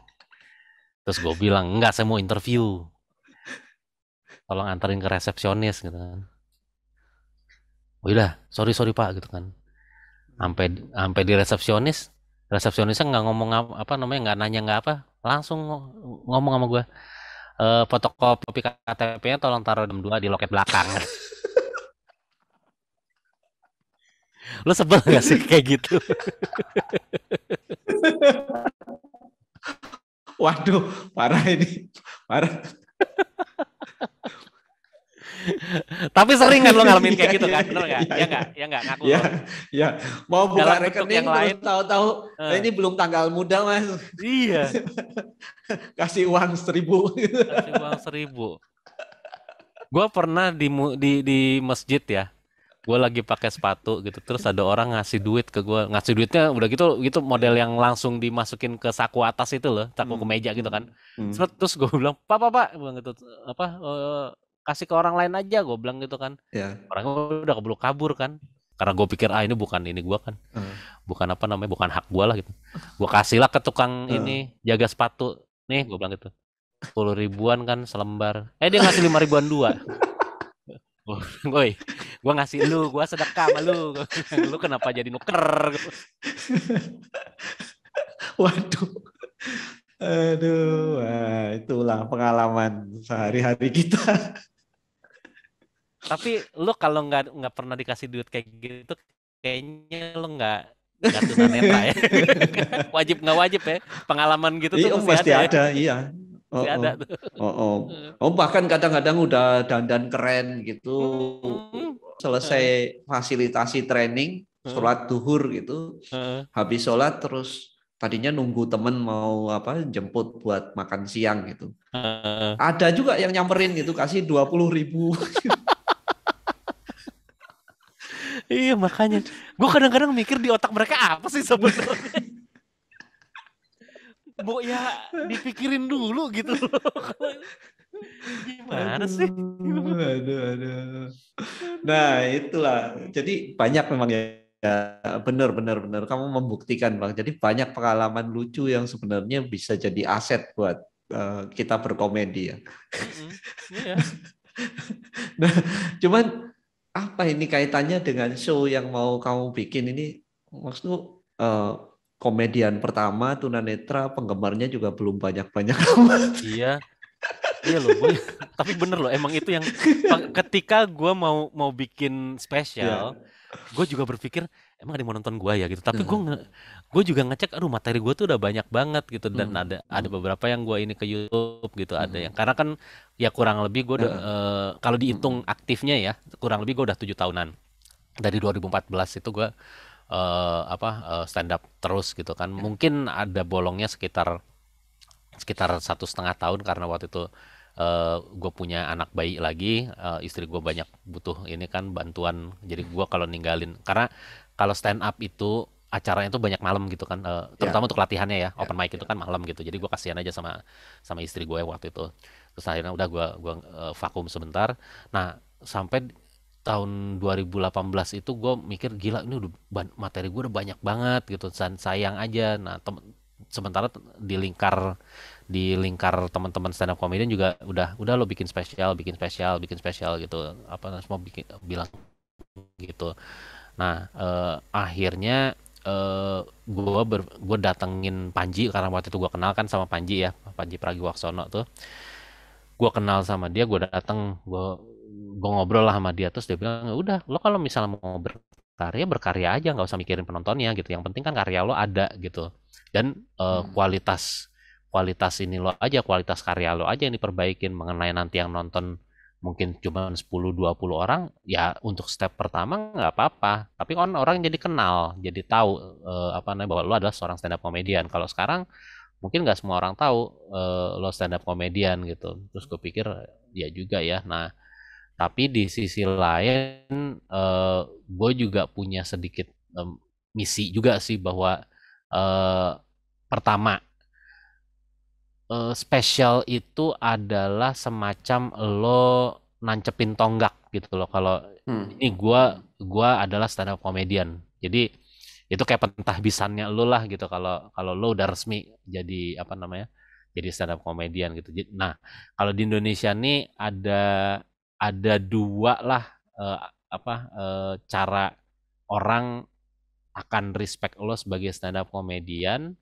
B: Terus gue bilang, enggak, saya mau interview, tolong anterin ke resepsionis gitu kan. Oh udah, sorry pak gitu kan. Sampai sampai di resepsionisnya nggak ngomong apa namanya, nggak nanya, nggak apa, langsung ngomong sama gue, fotokopi KTP-nya tolong taruh jam 2 di loket belakang. Lo sebel gak sih kayak gitu?
A: Waduh, parah ini. Parah.
B: Tapi sering kan lo ngalamin kayak gitu
A: Iya,
B: kan, bener nggak?
A: iya,
B: Ya
A: iya.
B: nggak? Ya nggak, ngaku
A: Ya,
B: lo.
A: ya. Mau buka
B: Dalam bentuk
A: rekening
B: yang
A: terus
B: lain,
A: tahu-tahu ini belum tanggal muda mas,
B: iya,
A: kasih uang 1.000.
B: kasih uang 1.000. Gue pernah di masjid ya. Gue lagi pakai sepatu gitu, terus ada orang ngasih duit ke gue, ngasih duitnya udah gitu gitu model yang langsung dimasukin ke saku atas itu loh, saku kemeja gitu kan. Terus gue bilang, pak, bilang gitu, apa, kasih ke orang lain aja, gue bilang gitu kan.
A: Ya.
B: Orangnya udah keburu kabur kan, karena gue pikir ini bukan ini gue kan, bukan apa namanya, bukan hak gue lah gitu. Gue kasih lah ke tukang ini jaga sepatu, nih gue bilang gitu, 10 ribuan kan selembar, dia ngasih 5 ribuan dua. Woi, gue ngasih lu, gue sedekah sama lu. Lu kenapa jadi nuker?
A: Waduh, aduh, wah, itulah pengalaman sehari-hari kita.
B: Tapi lu kalau nggak pernah dikasih duit kayak gitu, kayaknya lu nggak tunanetra ya. Wajib nggak wajib ya? Pengalaman gitu tuh
A: Iya,
B: mesti
A: pasti
B: ada ya.
A: ada, iya. Oh,
B: Mesti
A: oh,
B: ada tuh.
A: oh, oh. Oh, bahkan kadang-kadang udah dandan keren gitu,
B: Hmm.
A: selesai fasilitasi training, sholat duhur gitu, habis sholat terus tadinya nunggu temen mau apa jemput buat makan siang gitu. Ada juga yang nyamperin gitu, kasih 20.000.
B: Iya makanya, gue kadang-kadang mikir di otak mereka apa sih sebenarnya. Bu ya dipikirin dulu gitu loh. Gimana sih?
A: Aduh. Nah, itulah. Jadi banyak memang ya. Benar. Kamu membuktikan, Bang. Jadi banyak pengalaman lucu yang sebenarnya bisa jadi aset buat kita berkomedi ya.
B: Iya.
A: Nah, cuman apa ini kaitannya dengan show yang mau kamu bikin ini? Maksudku komedian pertama tunanetra, penggemarnya juga belum banyak-banyak amat.
B: Iya. Iya loh, tapi bener loh, emang itu yang ketika gue mau bikin spesial,
A: Ya.
B: gue juga berpikir emang ada yang mau nonton gue ya gitu. Tapi gue juga ngecek, aduh materi gue tuh udah banyak banget gitu, dan ada beberapa yang gue ini ke YouTube gitu, ada yang karena kan ya kurang lebih gue udah kalau dihitung aktifnya ya kurang lebih gue udah 7 tahunan. Dari 2014 itu gue stand up terus gitu kan. Mungkin ada bolongnya sekitar 1,5 tahun karena waktu itu gue punya anak bayi lagi, istri gue banyak butuh ini kan bantuan, jadi gue kalau ninggalin, karena kalau stand up itu acaranya tuh banyak malam gitu kan, terutama untuk latihannya ya, open mic itu kan malam gitu, jadi gue kasihan aja sama istri gue waktu itu. Terus akhirnya udah gue vakum sebentar. Nah sampai tahun 2018 itu gue mikir, gila ini udah materi gue udah banyak banget gitu, dan sayang aja. Nah sementara di lingkar teman-teman stand up comedian juga udah lo bikin spesial gitu, apa semua bilang gitu. Nah akhirnya gue datengin Panji, karena waktu itu gue kenal kan sama Panji ya, Panji Pragiwaksono tuh. Gue kenal sama dia, gue dateng, gue ngobrol lah sama dia, terus dia bilang, udah lo kalau misalnya mau berkarya aja, nggak usah mikirin penontonnya gitu, yang penting kan karya lo ada gitu. Dan kualitas kualitas ini lo aja, kualitas karya lo aja yang diperbaikin. Mengenai nanti yang nonton mungkin cuma 10-20 orang, ya untuk step pertama nggak apa-apa. Tapi kan orang jadi kenal, jadi tahu apa namanya, bahwa lo adalah seorang stand up comedian. Kalau sekarang mungkin nggak semua orang tahu lo stand up comedian gitu. Terus gue pikir ya juga ya. Nah, tapi di sisi lain gue juga punya sedikit misi juga sih, bahwa eh, pertama, spesial itu adalah semacam lo nancepin tonggak gitu loh. Kalau ini gua adalah stand up comedian. Jadi itu kayak pentahbisannya lo lah gitu, kalau kalau lo udah resmi jadi apa namanya? Jadi stand up comedian gitu. Nah, kalau di Indonesia nih ada dua lah eh, cara orang akan respect lo sebagai stand up comedian.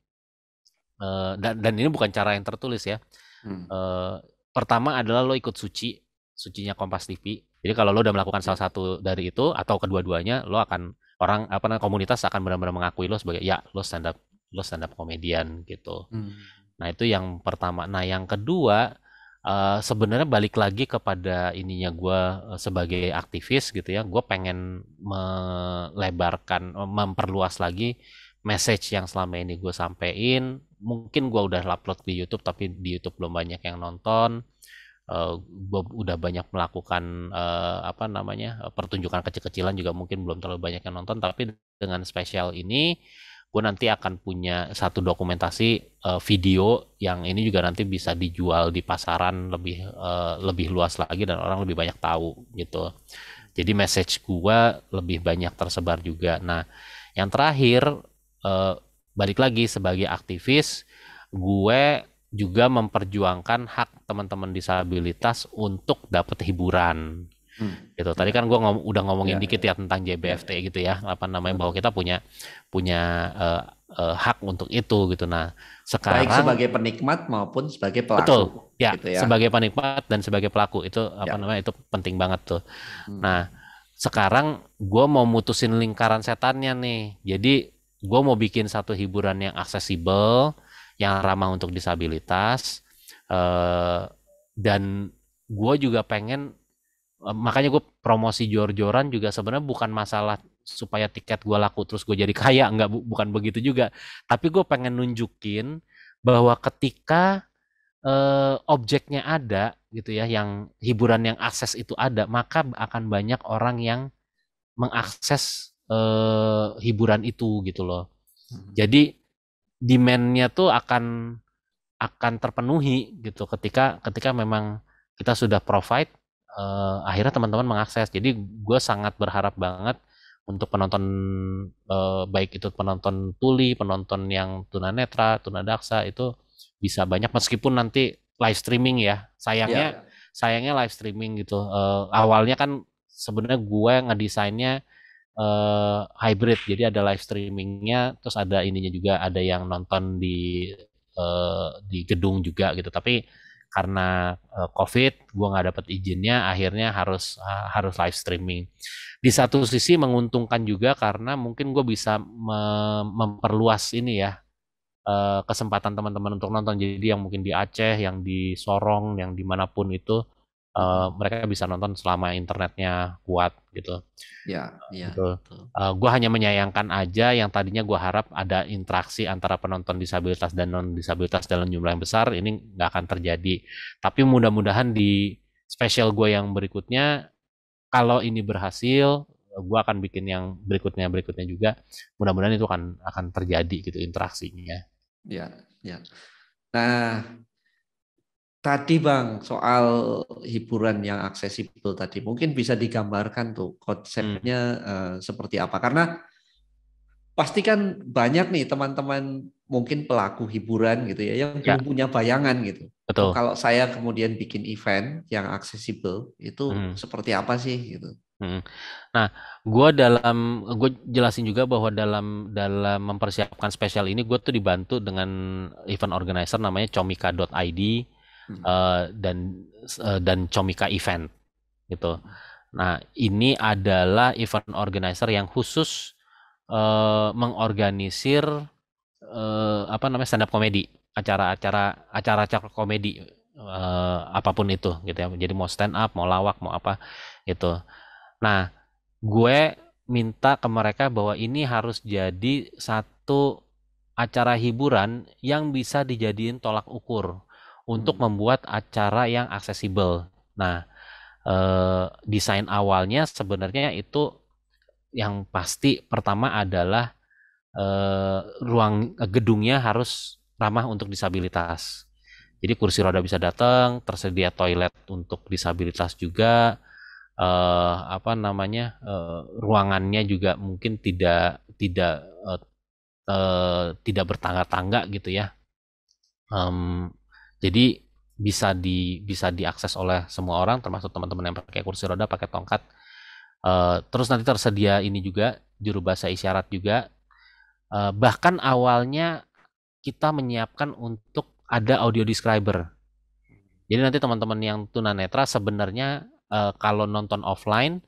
B: Dan ini bukan cara yang tertulis ya. Eh, Pertama adalah lo ikut sucinya Kompas TV. Jadi kalau lo udah melakukan salah satu dari itu atau kedua-duanya, lo akan orang apa namanya, komunitas akan benar-benar mengakui lo sebagai ya lo stand up komedian gitu. Nah, itu yang pertama. Nah, yang kedua sebenarnya balik lagi kepada ininya gue sebagai aktivis gitu ya. Gue pengen melebarkan, memperluas lagi message yang selama ini gue sampein. Mungkin gue udah upload di YouTube, tapi di YouTube belum banyak yang nonton. Gue udah banyak melakukan apa namanya, pertunjukan kecil-kecilan juga mungkin belum terlalu banyak yang nonton. Tapi dengan spesial ini, gue nanti akan punya satu dokumentasi video yang ini juga nanti bisa dijual di pasaran lebih luas lagi dan orang lebih banyak tahu gitu. Jadi message gue lebih banyak tersebar juga. Nah, yang terakhir, eh, balik lagi sebagai aktivis, gue juga memperjuangkan hak teman-teman disabilitas untuk dapat hiburan gitu. Tadi kan gue udah ngomongin dikit ya tentang JBFT gitu ya, apa namanya, bahwa kita punya punya hak untuk itu gitu. Nah,
A: Baik
B: sekarang
A: sebagai penikmat maupun sebagai
B: betul
A: pelaku,
B: ya,
A: gitu ya.
B: sebagai penikmat dan sebagai pelaku itu apa namanya, itu penting banget tuh. Nah, sekarang gue mau mutusin lingkaran setannya nih. Jadi gue mau bikin satu hiburan yang aksesibel, yang ramah untuk disabilitas, dan gue juga pengen, makanya gue promosi jor-joran juga sebenarnya bukan masalah supaya tiket gue laku terus gue jadi kaya, nggak, bukan begitu juga. Tapi gue pengen nunjukin bahwa ketika objeknya ada gitu ya, yang hiburan yang akses itu ada, maka akan banyak orang yang mengakses hiburan itu gitu loh. Jadi demand-nya tuh akan terpenuhi gitu ketika ketika memang kita sudah provide, akhirnya teman-teman mengakses. Jadi gue sangat berharap banget untuk penonton, baik itu penonton tuli, penonton yang tunanetra, tunadaksa, itu bisa banyak meskipun nanti live streaming ya. Sayangnya live streaming gitu. Awalnya kan sebenarnya gue ngedesainnya hybrid, jadi ada live streamingnya, terus ada ininya juga, ada yang nonton di gedung juga gitu. Tapi karena COVID, gue nggak dapet izinnya, akhirnya harus live streaming. Di satu sisi menguntungkan juga karena mungkin gue bisa memperluas ini ya, kesempatan teman-teman untuk nonton. Jadi yang mungkin di Aceh, yang di Sorong, yang dimanapun itu, mereka bisa nonton selama internetnya kuat gitu. Gitu. Gue hanya menyayangkan aja yang tadinya gue harap ada interaksi antara penonton disabilitas dan non disabilitas dalam jumlah yang besar, ini nggak akan terjadi. Tapi mudah-mudahan di spesial gue yang berikutnya, kalau ini berhasil, gue akan bikin yang berikutnya juga. Mudah-mudahan itu akan terjadi gitu interaksinya.
A: Ya. Nah, tadi Bang, soal hiburan yang aksesibel tadi, mungkin bisa digambarkan tuh konsepnya seperti apa? Karena pasti kan banyak nih teman-teman mungkin pelaku hiburan gitu ya, yang
B: Ya,
A: belum punya bayangan gitu. Oh,
B: betul.
A: kalau saya kemudian bikin event yang aksesibel, itu
B: Hmm.
A: seperti apa sih gitu?
B: Nah, gue jelasin juga bahwa dalam mempersiapkan spesial ini, gue tuh dibantu dengan event organizer namanya comika.id, dan Comika Event gitu. Nah, ini adalah event organizer yang khusus mengorganisir apa namanya, stand up komedi, acara-acara komedi, apapun itu gitu ya. Jadi mau stand up, mau lawak, mau apa gitu. Nah, gue minta ke mereka bahwa ini harus jadi satu acara hiburan yang bisa dijadiin tolak ukur untuk
A: Hmm.
B: membuat acara yang aksesibel. Nah, desain awalnya sebenarnya itu yang pasti pertama adalah gedungnya harus ramah untuk disabilitas. Jadi kursi roda bisa datang, tersedia toilet untuk disabilitas juga, apa namanya, ruangannya juga mungkin tidak bertangga-tangga gitu ya. Em, jadi bisa diakses oleh semua orang, termasuk teman-teman yang pakai kursi roda, pakai tongkat. Terus nanti tersedia ini juga juru bahasa isyarat juga. Bahkan awalnya kita menyiapkan untuk ada audio describer. Jadi nanti teman-teman yang tunanetra sebenarnya kalau nonton offline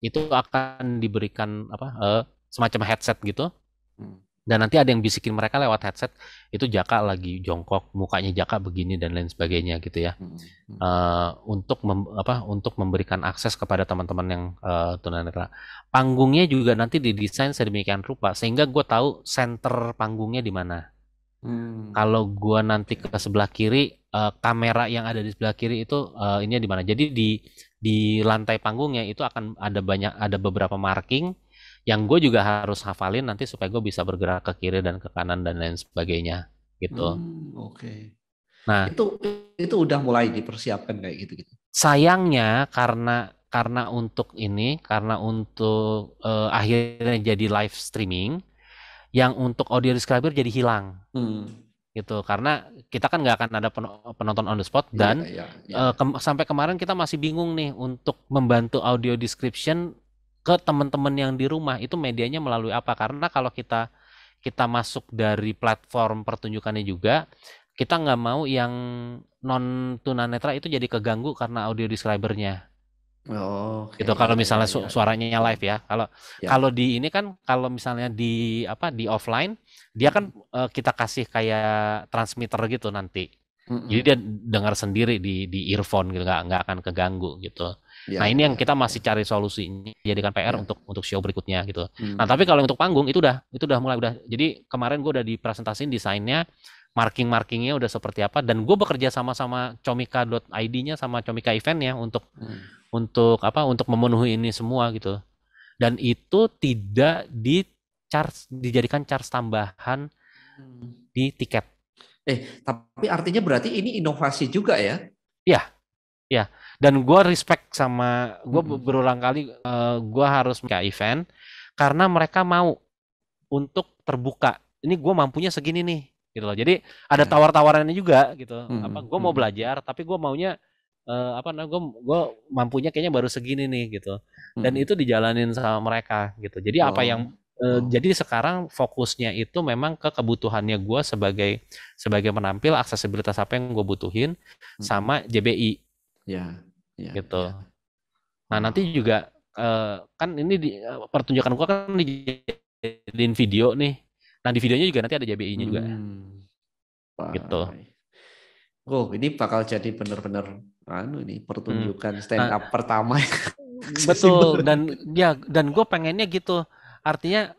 B: itu akan diberikan apa, semacam headset gitu,
A: Hmm.
B: dan nanti ada yang bisikin mereka lewat headset, itu Jaka lagi jongkok, mukanya Jaka begini dan lain sebagainya gitu ya.
A: Hmm. Hmm.
B: Untuk memberikan akses kepada teman-teman yang tunanetra. Panggungnya juga nanti didesain sedemikian rupa sehingga gue tahu center panggungnya di mana.
A: Hmm.
B: Kalau gua nanti ke sebelah kiri, kamera yang ada di sebelah kiri itu ini di mana. Jadi di lantai panggungnya itu akan ada beberapa marking yang gue juga harus hafalin nanti supaya gue bisa bergerak ke kiri dan ke kanan dan lain sebagainya gitu.
A: Oke.
B: Nah,
A: Itu itu udah mulai dipersiapkan kayak gitu-gitu.
B: sayangnya karena untuk akhirnya jadi live streaming, yang untuk audio describer jadi hilang.
A: Hmm.
B: Gitu karena kita kan nggak akan ada penonton on the spot
A: Iya,
B: dan
A: iya, iya.
B: sampai kemarin kita masih bingung nih untuk membantu audio description ke teman-teman yang di rumah itu medianya melalui apa, karena kalau kita kita masuk dari platform pertunjukannya juga, kita nggak mau yang non tunanetra itu jadi keganggu karena audio describernya
A: Oke,
B: gitu. Kalau
A: iya, iya,
B: misalnya
A: iya, iya.
B: suaranya live ya, kalau
A: Ya.
B: kalau di ini kan, kalau misalnya di apa, di offline dia kan kita kasih kayak transmitter gitu nanti, jadi
A: Mm-mm.
B: dia dengar sendiri di earphone gitu, nggak akan keganggu gitu. Nah,
A: Ya,
B: ini yang
A: ya,
B: kita masih
A: ya,
B: cari solusinya, jadikan PR
A: ya.
B: untuk show berikutnya gitu. Nah, tapi
A: Hmm.
B: kalau untuk panggung itu udah mulai, udah, jadi kemarin gue udah dipresentasiin desainnya, markingnya udah seperti apa, dan gue bekerja sama comika.id-nya sama Comika Event-nya
A: Hmm.
B: untuk apa, untuk memenuhi ini semua gitu, dan itu tidak dijadikan charge tambahan
A: Hmm.
B: di tiket.
A: Tapi artinya berarti ini inovasi juga ya?
B: Ya, ya, dan gue respect sama, gue
A: Mm-mm.
B: berulang kali gue harus ke event karena mereka mau untuk terbuka, ini gue mampunya segini nih gitu loh, jadi ada
A: Ya.
B: tawar-tawarannya juga gitu, apa,
A: Mm-mm.
B: gue mau
A: Mm-mm.
B: belajar tapi gue maunya apa namanya, gue mampunya kayaknya baru segini nih gitu, dan
A: Mm-mm.
B: itu dijalanin sama mereka gitu. Jadi apa yang
A: Oh, oh.
B: jadi sekarang fokusnya itu memang ke kebutuhannya gue sebagai sebagai penampil, aksesibilitas apa yang gue butuhin
A: Mm-mm.
B: sama JBI
A: Ya, ya,
B: gitu.
A: ya.
B: Nah, nanti
A: Oh.
B: juga kan ini pertunjukan gua kan dijadiin video nih. Nah, di videonya juga nanti ada JBI-nya juga
A: Hmm.
B: gitu.
A: Wah. Oh, ini bakal jadi benar-benar ini
B: Hmm.
A: pertunjukan stand
B: Nah,
A: up pertama yang aksesibel.
B: betul, dan gue pengennya gitu. Artinya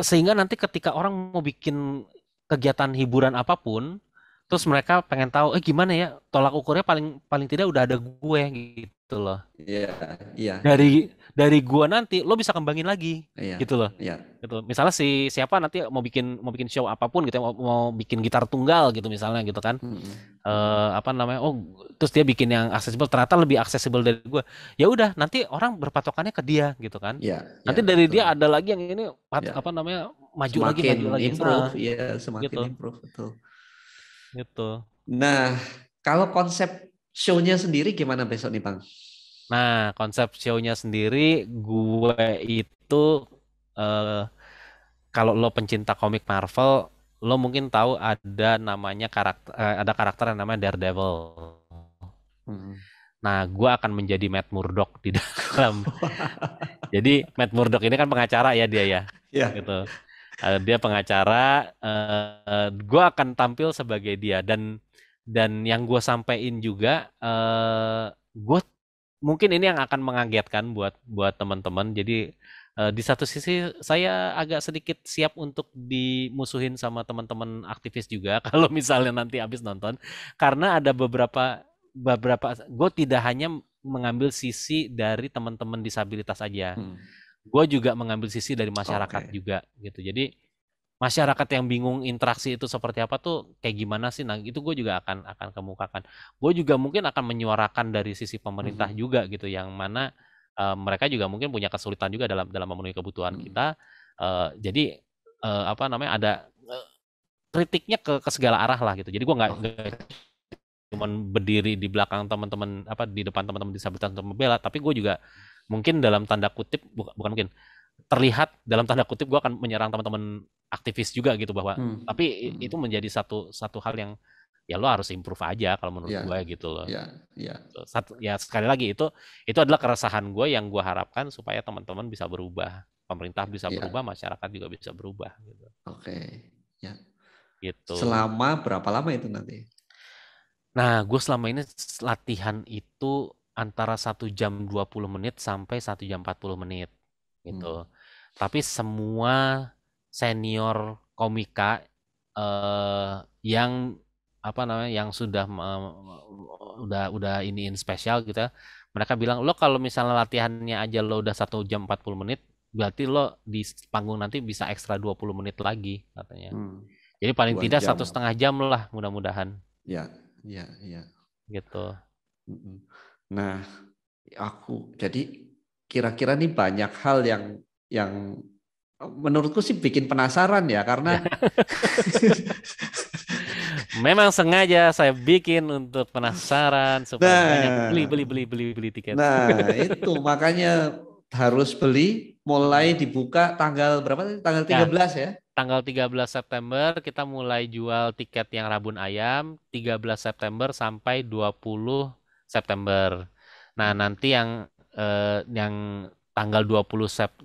B: sehingga nanti ketika orang mau bikin kegiatan hiburan apapun, terus mereka pengen tahu gimana ya tolak ukurnya, paling paling tidak udah ada gue gitu loh.
A: Iya, iya, iya,
B: Dari gua nanti lo bisa kembangin lagi
A: iya,
B: gitu loh.
A: iya.
B: Gitu. Misalnya siapa nanti mau bikin show apapun gitu ya, mau bikin gitar tunggal gitu misalnya gitu kan.
A: Mm-mm. Mm-mm.
B: Apa namanya? Oh, terus dia bikin yang aksesibel, ternyata lebih aksesibel dari gua. Ya udah, nanti orang berpatokannya ke dia gitu kan.
A: Iya, iya,
B: Nanti dari
A: betul.
B: dia ada lagi yang ini apa
A: Ya,
B: namanya? Maju lagi,
A: semakin
B: maju lagi.
A: improve, ya, semakin
B: Gitu.
A: improve, betul.
B: Gitu.
A: Nah, kalau konsep show-nya sendiri gimana besok nih, Bang?
B: Nah, konsep show-nya sendiri gue itu eh, kalau lo pencinta komik Marvel, lo mungkin tahu ada karakter yang namanya Daredevil.
A: Hmm.
B: Nah, gue akan menjadi Matt Murdock di dalam. Jadi Matt Murdock ini kan pengacara ya dia ya,
A: Ya,
B: gitu. Dia pengacara, gue akan tampil sebagai dia dan yang gue sampein juga, gue mungkin ini yang akan mengagetkan buat buat teman-teman. Jadi di satu sisi saya agak sedikit siap untuk dimusuhin sama teman-teman aktivis juga kalau misalnya nanti habis nonton, karena ada beberapa gue tidak hanya mengambil sisi dari teman-teman disabilitas aja, gue juga mengambil sisi dari masyarakat
A: Oke.
B: juga gitu. Jadi masyarakat yang bingung interaksi itu seperti apa tuh kayak gimana sih? Nah, itu gue juga akan kemukakan. Gue juga mungkin akan menyuarakan dari sisi pemerintah
A: Mhm.
B: juga gitu, yang mana mereka juga mungkin punya kesulitan juga dalam dalam memenuhi kebutuhan
A: Mhm.
B: kita. Jadi apa namanya, ada kritiknya ke segala arah lah gitu. Jadi gue nggak
A: Oke.
B: cuman berdiri di belakang teman-teman, apa, di depan teman-teman disabilitas untuk membela, tapi gue juga mungkin dalam tanda kutip, bukan mungkin, terlihat dalam tanda kutip gue akan menyerang teman-teman aktivis juga gitu, bahwa
A: Hmm.
B: tapi itu
A: Hmm.
B: menjadi satu satu hal yang ya lo harus improve aja kalau menurut
A: Ya,
B: gue gitu loh.
A: ya, ya,
B: Ya sekali lagi itu adalah keresahan gue yang gue harapkan supaya teman-teman bisa berubah, pemerintah bisa
A: ya.
B: berubah, masyarakat juga bisa berubah gitu.
A: Oke. Ya.
B: Gitu.
A: Selama berapa lama itu nanti?
B: Nah, gue selama ini latihan itu antara 1 jam 20 menit sampai 1 jam 40 menit
A: Hmm.
B: gitu. Tapi semua senior komika yang apa namanya, yang sudah udah iniin spesial gitu ya, mereka bilang lo kalau misalnya latihannya aja lo udah 1 jam 40 menit, berarti lo di panggung nanti bisa ekstra 20 menit lagi katanya.
A: Hmm.
B: Jadi paling
A: Dua
B: tidak
A: jam.
B: 1,5 jam lah mudah-mudahan
A: Ya, ya, ya.
B: gitu.
A: Mm-mm. Nah, jadi kira-kira nih banyak hal yang menurutku sih bikin penasaran ya karena
B: Ya, memang sengaja saya bikin untuk penasaran supaya banyak beli
A: nah,
B: beli beli beli beli tiket.
A: nah itu makanya harus beli mulai
B: Mm.
A: dibuka tanggal berapa tadi? Tanggal
B: Ya,
A: 13 ya.
B: tanggal 13 September kita mulai jual tiket yang Rabun Ayam, 13 September sampai 20 September. Nah, nanti yang tanggal 21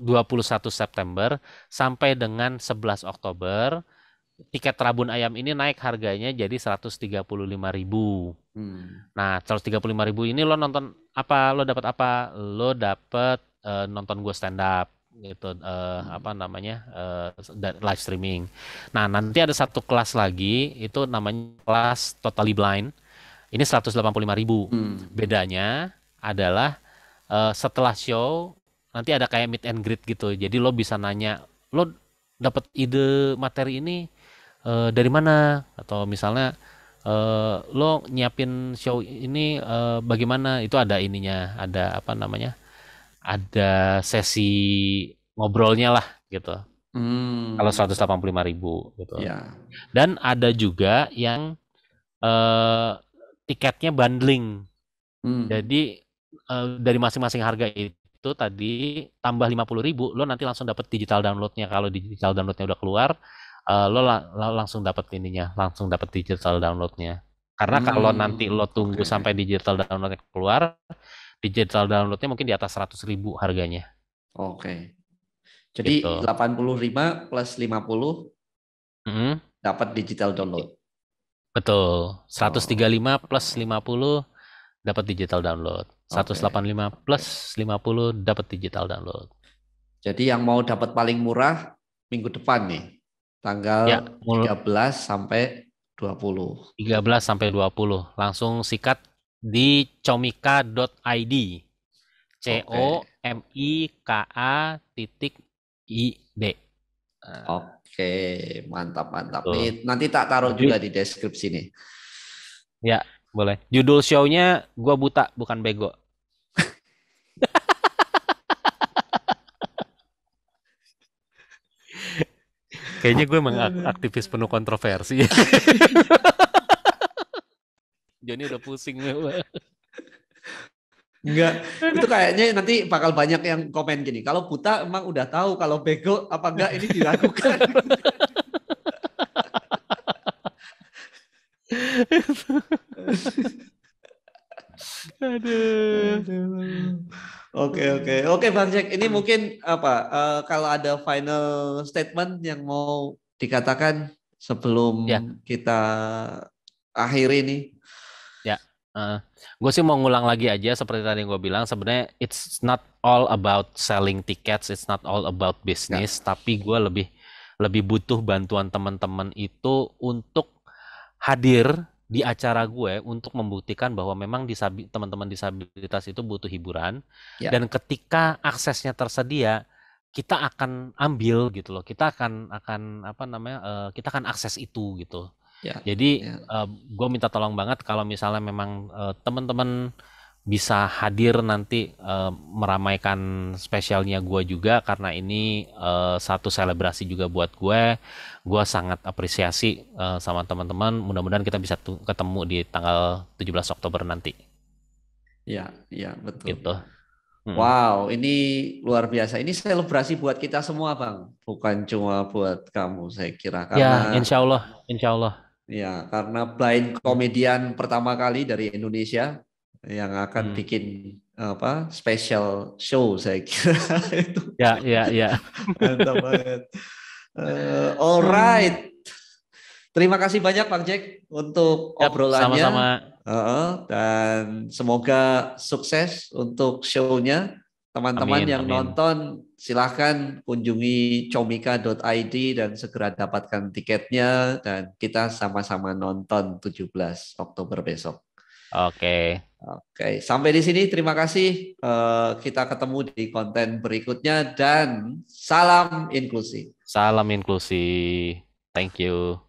B: September sampai dengan 11 Oktober, tiket Rabun Ayam ini naik harganya jadi 135.000.
A: Hmm.
B: Nah, 135.000 ini lo nonton apa? Lo dapat apa? Lo dapat nonton gue stand up gitu,
A: Hmm.
B: apa namanya, live streaming. Nah, nanti ada satu kelas lagi, itu namanya kelas Totally Blind. Ini 185.000.
A: Hmm.
B: Bedanya adalah setelah show nanti ada kayak meet and greet gitu. Jadi lo bisa nanya, lo dapat ide materi ini dari mana? Atau misalnya lo nyiapin show ini bagaimana? Itu ada ininya, ada apa namanya? Ada sesi ngobrolnya lah gitu. Kalau
A: Hmm.
B: 185.000 gitu.
A: Ya.
B: Dan ada juga yang eh, tiketnya bundling.
A: Hmm.
B: Jadi dari masing-masing harga itu tadi tambah 50.000, lo nanti langsung dapat digital downloadnya. Kalau digital downloadnya udah keluar, lo langsung dapat ininya, langsung dapat digital downloadnya. Karena kalau nanti lo
A: Hmm.
B: tunggu
A: Oke.
B: sampai digital downloadnya keluar, digital downloadnya mungkin di atas 100.000 harganya.
A: Oke. Jadi
B: Gitu.
A: 85 plus 50
B: Mm,
A: dapat digital download.
B: betul.
A: Oh,
B: 135 plus 50 dapat digital download.
A: oke.
B: 185 plus 50 dapat digital download.
A: Jadi yang mau dapat paling murah minggu depan nih,
B: Ya,
A: tanggal 13 sampai 20.
B: 13 sampai 20. Langsung sikat di comika.id.
A: Oke.
B: COMIKA.id. Nah,
A: Oke, mantap mantap. Nih
B: tuh.
A: nanti tak taruh juga
B: Ju-
A: di deskripsi nih.
B: ya, boleh. Judul show-nya Gua Buta Bukan Bego. Kayaknya gue emang aktivis penuh kontroversi. Joni udah pusing.
A: Enggak, itu kayaknya nanti bakal banyak yang komen gini. Kalau buta emang udah tahu, kalau bego apa enggak ini diragukan.
B: Aduh.
A: Aduh. Oke Bang Jack. Ini mungkin apa? Kalau ada final statement yang mau dikatakan sebelum
B: Ya,
A: kita akhiri ini.
B: ya. Gue sih mau ngulang lagi aja seperti tadi yang gue bilang. Sebenarnya it's not all about selling tickets, it's not all about
A: Ya,
B: business. Tapi gue lebih lebih butuh bantuan teman-teman itu untuk hadir di acara gue untuk membuktikan bahwa memang teman-teman disabilitas itu butuh hiburan
A: ya,
B: dan ketika aksesnya tersedia kita akan ambil gitu loh, kita akan apa namanya, kita akan akses itu gitu.
A: ya,
B: Jadi
A: ya,
B: gue minta tolong banget kalau misalnya memang teman-teman bisa hadir nanti meramaikan spesialnya gue juga karena ini satu selebrasi juga buat gue. Gue sangat apresiasi sama teman-teman. Mudah-mudahan kita bisa ketemu di tanggal 17 Oktober nanti.
A: ya, ya, betul.
B: Gitu. Mm.
A: Wow, ini luar biasa. Ini selebrasi buat kita semua, Bang. Bukan cuma buat kamu, saya kira.
B: Ya,
A: Karena
B: insya Allah, insya Allah.
A: karena blind
B: Mm.
A: komedian pertama kali dari Indonesia yang akan
B: Mm.
A: bikin apa special show, saya kira itu
B: Ya, ya, ya.
A: mantap banget. Alright, terima kasih banyak Bang Jack untuk
B: Yap,
A: obrolannya.
B: sama-sama.
A: Dan semoga sukses untuk show-nya. Teman-teman
B: Amin,
A: yang
B: amin.
A: nonton silahkan kunjungi comika.id dan segera dapatkan tiketnya dan kita sama-sama nonton 17 Oktober besok.
B: Oke.
A: Oke, sampai di sini terima kasih. Kita ketemu di konten berikutnya dan salam inklusi.
B: Salam inklusi. Thank you.